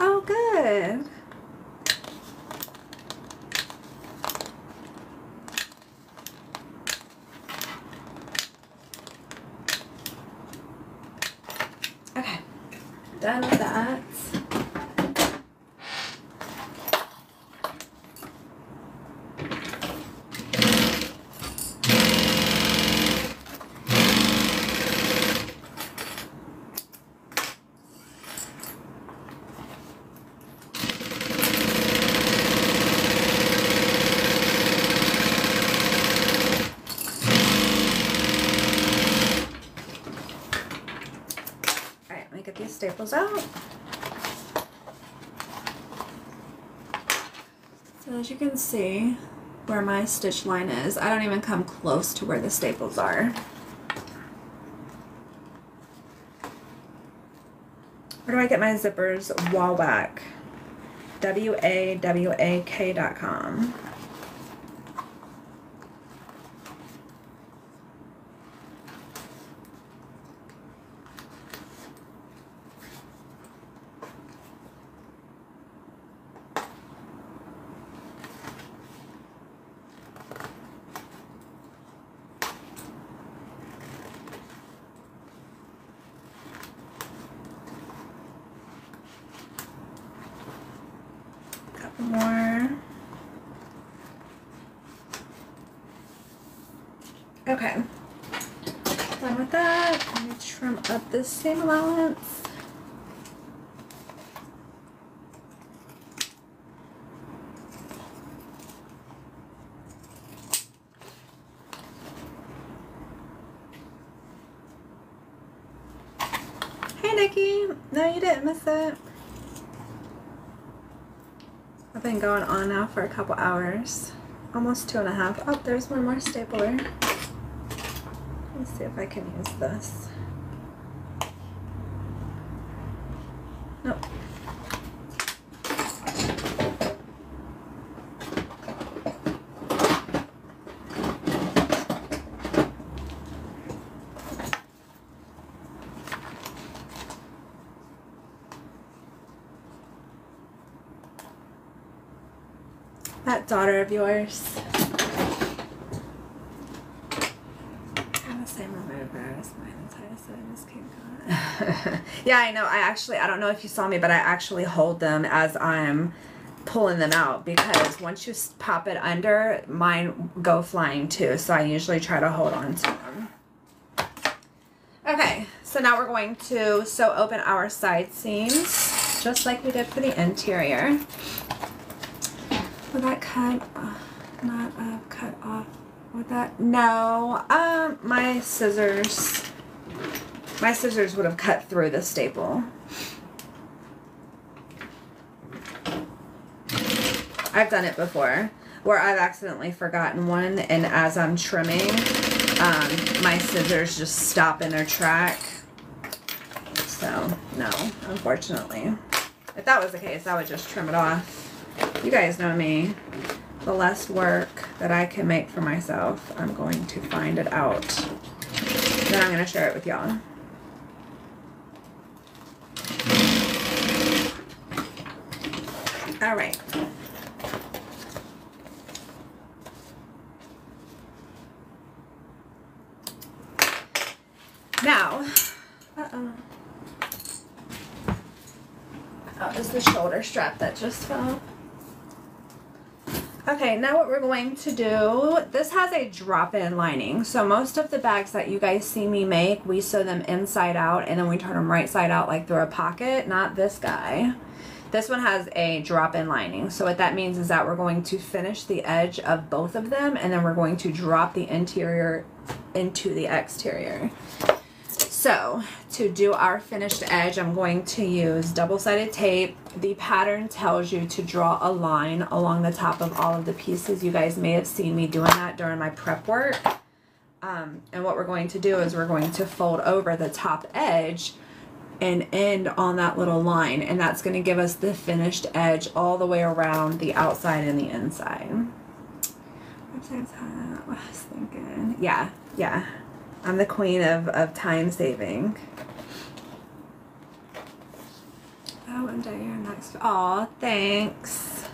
[SPEAKER 1] Oh, good. Okay, done with that. Get these staples out. So as you can see where my stitch line is, I don't even come close to where the staples are. Where do I get my zippers? Wawak. WAWAK.com. More. Okay, done with that. Let me trim up this seam allowance. Hey Nikki, no you didn't miss it. I've been going on now for a couple hours. Almost 2.5. Oh, there's one more stapler. Let's see if I can use this. Nope. That daughter of yours. I'm the same remover as mine entire, so I just keep going. Yeah, I know. I don't know if you saw me, but I actually hold them as I'm pulling them out because once you pop it under, mine go flying too. So I usually try to hold on to them. Okay, so now we're going to sew open our side seams just like we did for the interior. Would that cut, not cut off, would that, no, my scissors would have cut through the staple. I've done it before, where I've accidentally forgotten one, and as I'm trimming, my scissors just stop in their track. So, no, unfortunately. If that was the case, I would just trim it off. You guys know me. The less work that I can make for myself, I'm going to find it out. Then I'm going to share it with y'all. All right. Now, Uh-oh. Oh, it's the shoulder strap that just fell. Okay, now what we're going to do, this has a drop-in lining. So most of the bags that you guys see me make, we sew them inside out and then we turn them right side out like through a pocket. Not this guy. This one has a drop-in lining. So what that means is that we're going to finish the edge of both of them and then we're going to drop the interior into the exterior. So to do our finished edge, I'm going to use double-sided tape. The pattern tells you to draw a line along the top of all of the pieces. You guys may have seen me doing that during my prep work. And what we're going to do is we're going to fold over the top edge and end on that little line. And that's going to give us the finished edge all the way around the outside and the inside. What I was thinking. Yeah. I'm the queen of time saving. Oh, and you're next. Aw, thanks.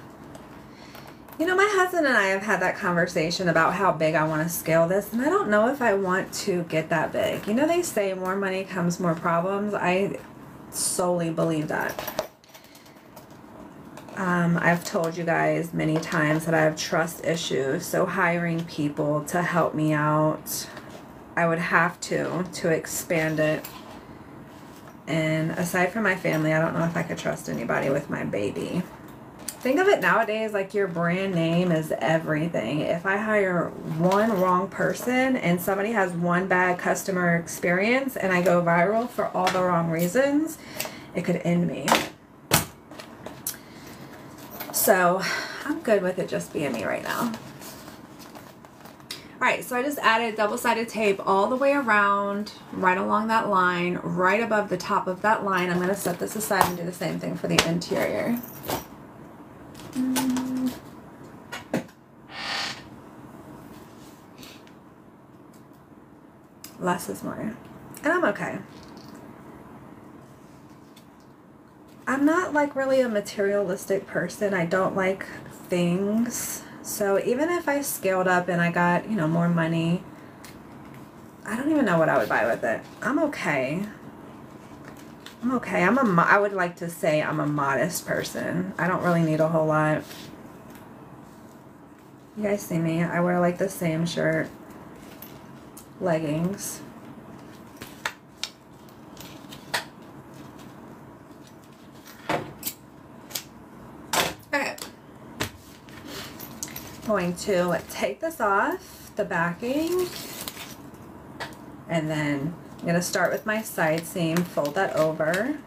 [SPEAKER 1] You know, my husband and I have had that conversation about how big I want to scale this, and I don't know if I want to get that big. You know, they say more money comes more problems. I solely believe that. I've told you guys many times that I have trust issues, so hiring people to help me out, I would have to expand it. And aside from my family, I don't know if I could trust anybody with my baby. Think of it nowadays like your brand name is everything. If I hire one wrong person and somebody has one bad customer experience and I go viral for all the wrong reasons, it could end me. So I'm good with it just being me right now. Alright, so I just added double-sided tape all the way around, right along that line, right above the top of that line. I'm going to set this aside and do the same thing for the interior. Less is more. And I'm okay. I'm not like really a materialistic person. I don't like things. So even if I scaled up and I got, you know, more money, I don't even know what I would buy with it. I'm okay. I'm okay. I would like to say I'm a modest person. I don't really need a whole lot. You guys see me. I wear like the same shirt, leggings. Okay. Going to take this off the backing, and then I'm going to start with my side seam, fold that over.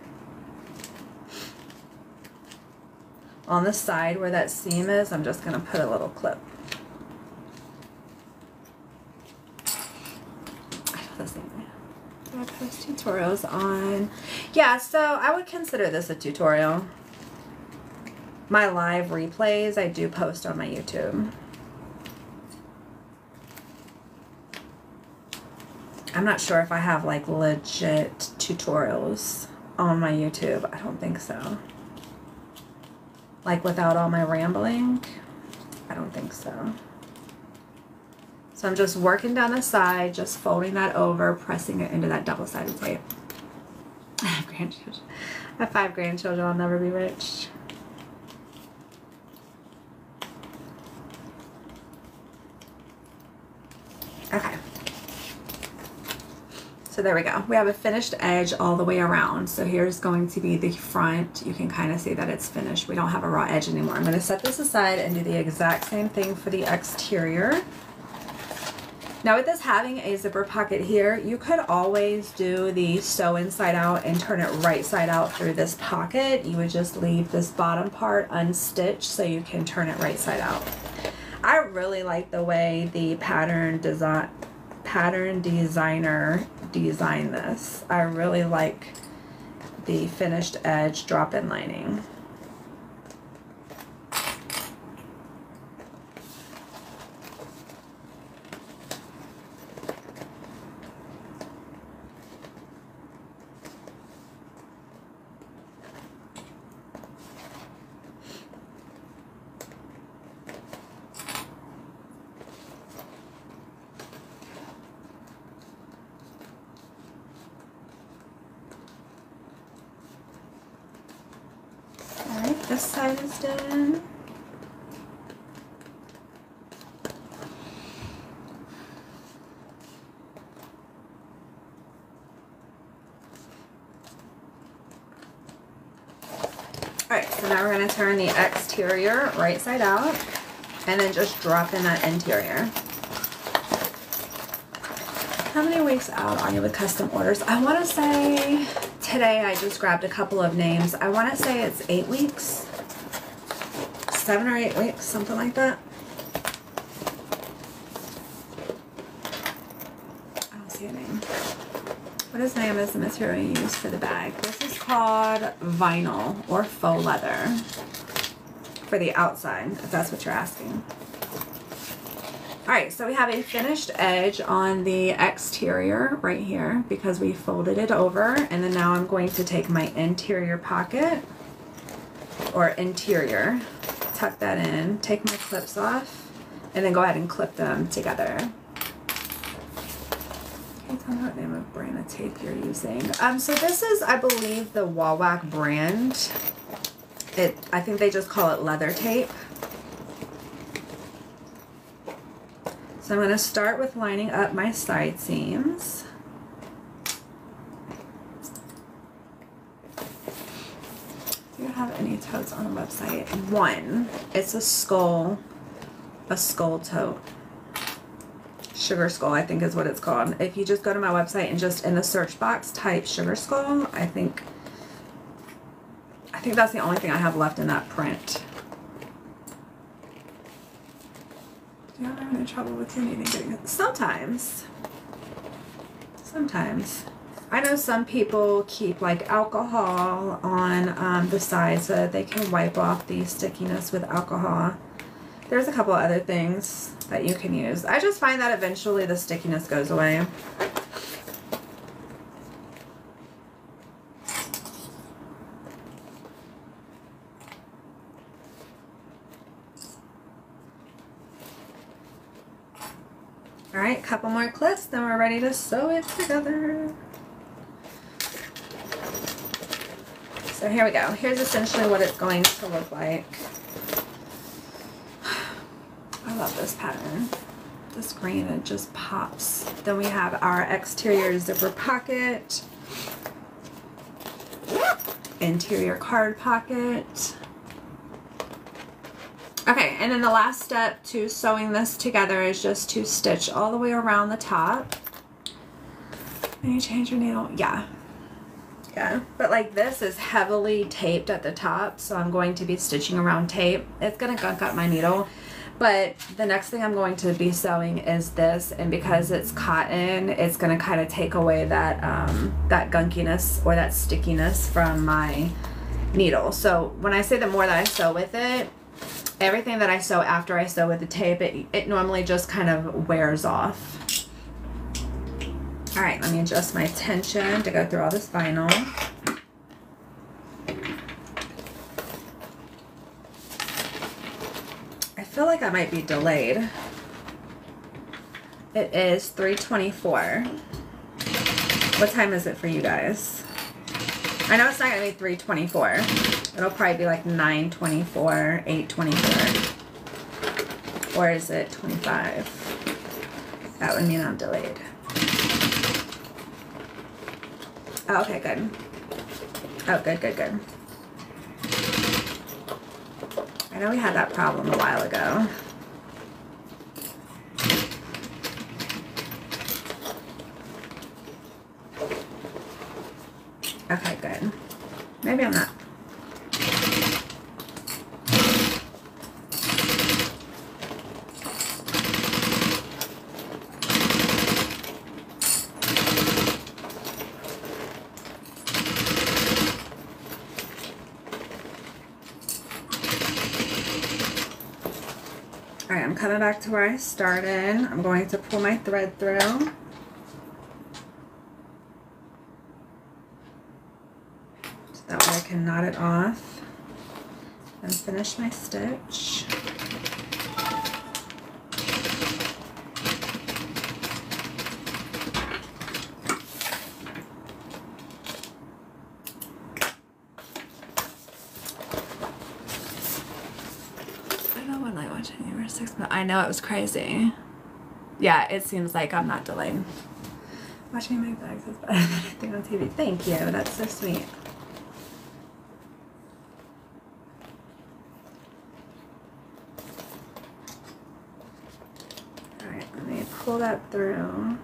[SPEAKER 1] On the side where that seam is, I'm just going to put a little clip. Do I post tutorials on? Yeah, so I would consider this a tutorial. My live replays I do post on my YouTube. I'm not sure if I have like legit tutorials on my YouTube. I don't think so. Like without all my rambling? I don't think so. So I'm just working down the side, just folding that over, pressing it into that double-sided tape. I have grandchildren. I have 5 grandchildren. I'll never be rich. Okay. So there we go. We have a finished edge all the way around. So here's going to be the front. You can kind of see that it's finished. We don't have a raw edge anymore. I'm going to set this aside and do the exact same thing for the exterior. Now with this having a zipper pocket here, you could always do the sew inside out and turn it right side out through this pocket. You would just leave this bottom part unstitched so you can turn it right side out. I really like the way the pattern designer designed this. I really like the finished edge drop-in lining. this side is done. Alright, so now we're going to turn the exterior right side out and then just drop in that interior. How many weeks out are you with custom orders? I want to say today I just grabbed a couple of names. I want to say it's 8 weeks. 7 or 8 weeks, something like that. I don't see a name. What is the name of the material you use for the bag? This is called vinyl or faux leather for the outside, if that's what you're asking. Alright, so we have a finished edge on the exterior right here because we folded it over, and then now I'm going to take my interior pocket or interior, tuck that in, take my clips off, and then go ahead and clip them together. Can you tell me what name of brand of tape you're using? So this is, I believe, the Wawak brand. I think they just call it leather tape. So I'm going to start with lining up my side seams. Do you have any totes on the website? One. It's a skull tote. Sugar skull, I think is what it's called. If you just go to my website and just in the search box type sugar skull, I think that's the only thing I have left in that print. Do you ever have any trouble with your knitting getting it? Sometimes. I know some people keep like alcohol on the sides so that they can wipe off the stickiness with alcohol. There's a couple other things that you can use. I just find that eventually the stickiness goes away. Alright, couple more clips, then we're ready to sew it together. So here we go. Here's essentially what it's going to look like. I love this pattern. This green, it just pops. Then we have our exterior zipper pocket, interior card pocket. Okay, and then the last step to sewing this together is just to stitch all the way around the top. And you change your needle? Yeah. But like this is heavily taped at the top, so I'm going to be stitching around tape. It's going to gunk up my needle. But the next thing I'm going to be sewing is this, and because it's cotton, it's going to kind of take away that that gunkiness or that stickiness from my needle. So when I say the more that I sew with it, everything that I sew after I sew with the tape, it normally just kind of wears off. Alright, let me adjust my tension to go through all this vinyl. I feel like I might be delayed. It is 3:24. What time is it for you guys? I know it's not going to be 3:24. It'll probably be like 9:24, 8:24. Or is it 25? That would mean I'm delayed. Oh, okay, good. Oh, good. I know we had that problem a while ago. Okay, good. Maybe I'm not. Alright, I'm coming back to where I started. I'm going to pull my thread through. So that way I can knot it off and finish my stitch. You were 6 months. I know, it was crazy. Yeah, it seems like I'm not delayed. Watching my bags is better than anything on TV. Thank you. That's so sweet. Alright, let me pull that through.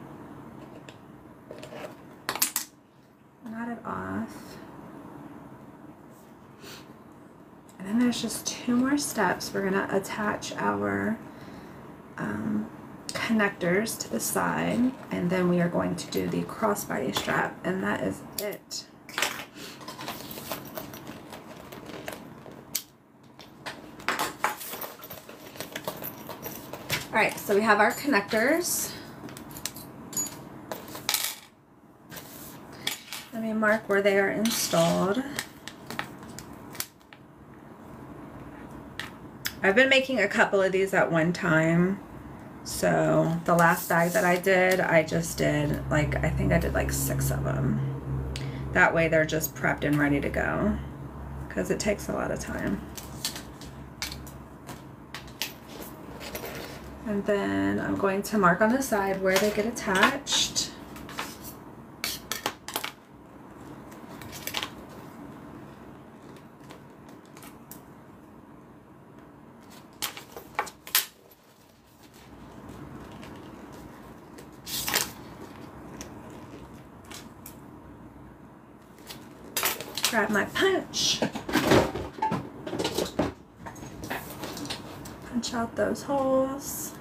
[SPEAKER 1] Knot it off. And then there's just 2 more steps. We're going to attach our connectors to the side, and then we are going to do the crossbody strap, and that is it. All right, so we have our connectors. Let me mark where they are installed. I've been making a couple of these at one time. So the last bag that I did, I just did like, I think I did like 6 of them. That way they're just prepped and ready to go, because it takes a lot of time. And then I'm going to mark on the side where they get attached. Grab my punch. Punch out those holes.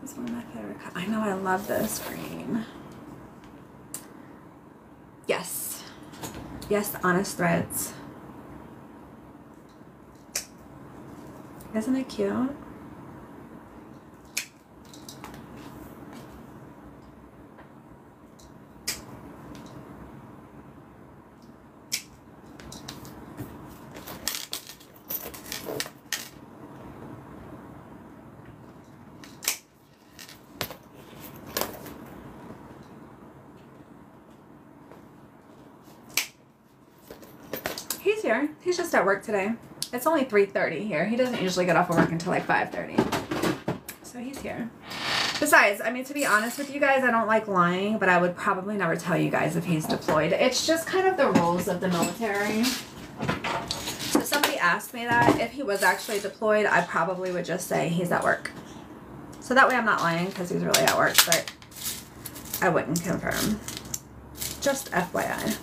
[SPEAKER 1] This is one of my favorite colors. I know, I love this green. Yes. Yes, honest threads. Isn't it cute? He's here. He's just at work today. It's only 3:30 here. He doesn't usually get off of work until like 5:30. So he's here. Besides, I mean, to be honest with you guys, I don't like lying, but I would probably never tell you guys if he's deployed. It's just kind of the rules of the military. So somebody asked me that. If he was actually deployed, I probably would just say he's at work. So that way I'm not lying, because he's really at work, but I wouldn't confirm. Just FYI.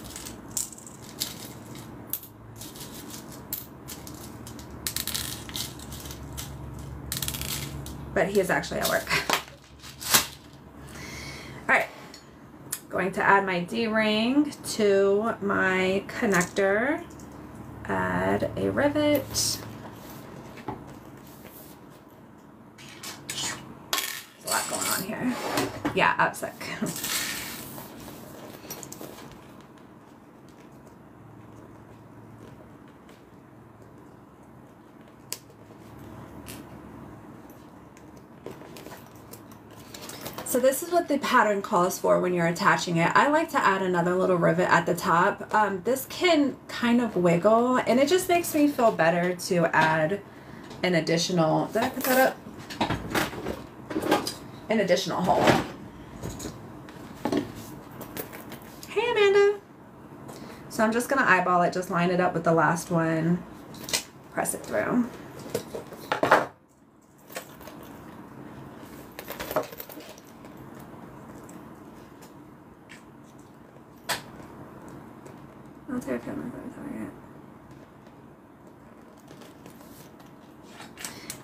[SPEAKER 1] But he is actually at work. All right, going to add my D-ring to my connector. Add a rivet. There's a lot going on here. Yeah, I'm sick. So this is what the pattern calls for when you're attaching it. I like to add another little rivet at the top. This can kind of wiggle, and it just makes me feel better to add an additional, did I put that up? An additional hole. Hey Amanda. So I'm just gonna eyeball it, just line it up with the last one, press it through.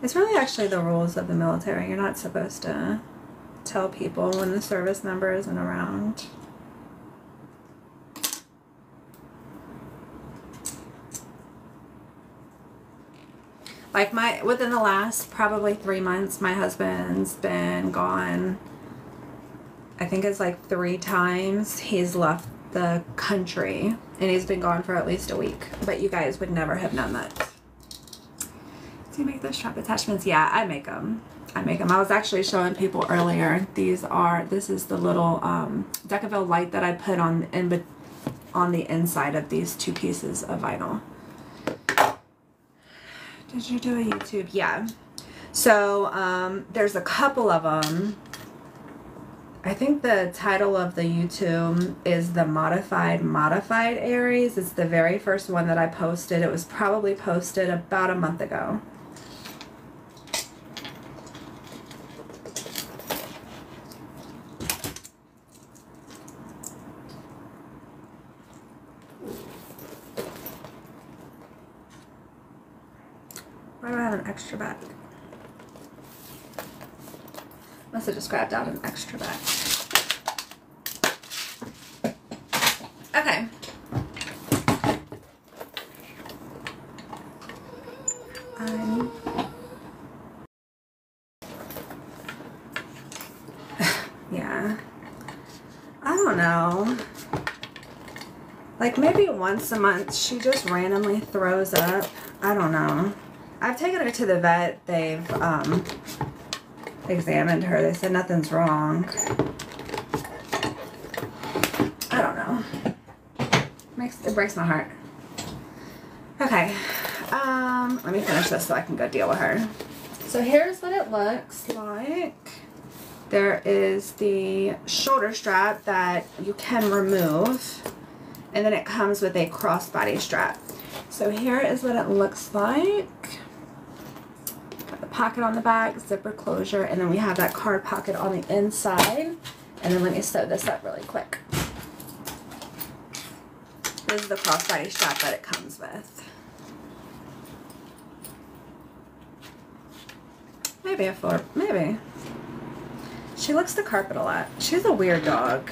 [SPEAKER 1] It's really actually the rules of the military. You're not supposed to tell people when the service number isn't around. Like within the last probably 3 months, my husband's been gone. I think it's like 3 times he's left the country, and he's been gone for at least a week. But you guys would never have known that. Do you make those strap attachments? Yeah, I make them. I was actually showing people earlier. This is the little Decaville light that I put on the inside of these 2 pieces of vinyl. Did you do a YouTube? Yeah. So there's a couple of them. I think the title of the YouTube is the Modified Aries. It's the very first one that I posted. It was probably posted about a month ago. Why do I have an extra bag? Must have just grabbed out an extra bag. Okay. Yeah. I don't know. Like maybe once a month she just randomly throws up. I don't know. I've taken her to the vet. They've examined her. They said nothing's wrong. I don't know. It breaks my heart. Okay. Let me finish this so I can go deal with her. So here's what it looks like. There is the shoulder strap that you can remove, and then it comes with a crossbody strap. So here is what it looks like. Got the pocket on the back, zipper closure, and then we have that card pocket on the inside. And then let me sew this up really quick. This is the crossbody strap that it comes with. Maybe a floor, maybe. She licks the carpet a lot. She's a weird dog.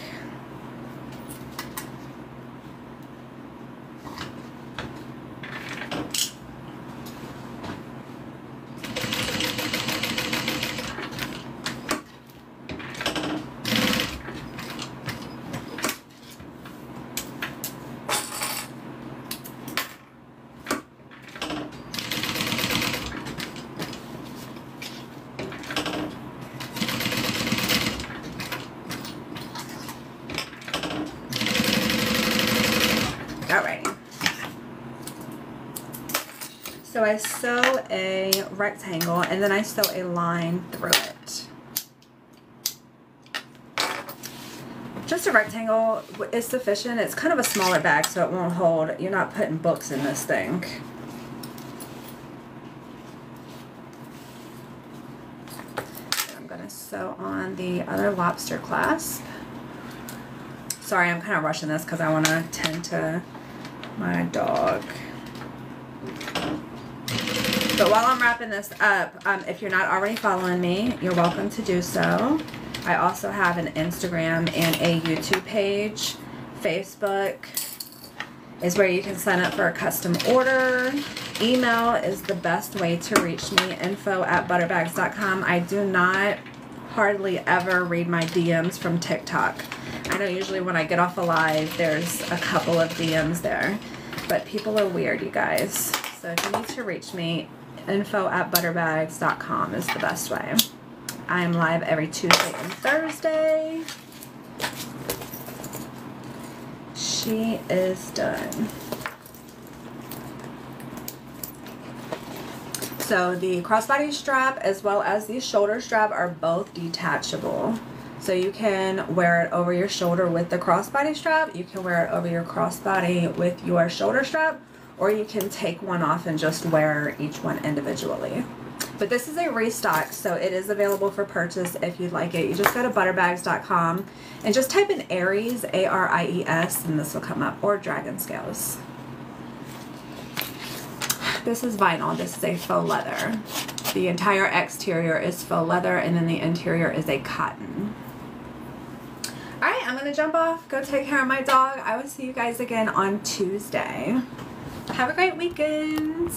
[SPEAKER 1] Alrighty. So I sew a rectangle and then I sew a line through it. Just a rectangle is sufficient. It's kind of a smaller bag so it won't hold. You're not putting books in this thing. I'm going to sew on the other lobster clasp. Sorry, I'm kind of rushing this because I want to tend to my dog. But while I'm wrapping this up, if you're not already following me, you're welcome to do so. I also have an Instagram and a YouTube page. Facebook is where you can sign up for a custom order. Email is the best way to reach me, info@butterbags.com. I do not hardly ever read my DMs from TikTok. I know usually when I get off a live, there's a couple of DMs there, but people are weird, you guys. So if you need to reach me, info@butterbags.com is the best way. I am live every Tuesday and Thursday. She is done. So the crossbody strap as well as the shoulder strap are both detachable. So you can wear it over your shoulder with the crossbody strap, you can wear it over your crossbody with your shoulder strap, or you can take one off and just wear each one individually. But this is a restock, so it is available for purchase if you'd like it. You just go to butterbags.com and just type in Aries, A-R-I-E-S, and this will come up, or dragon scales. This is vinyl. This is a faux leather. The entire exterior is faux leather, and then the interior is a cotton. Alright, I'm going to jump off, go take care of my dog. I will see you guys again on Tuesday. Have a great weekend.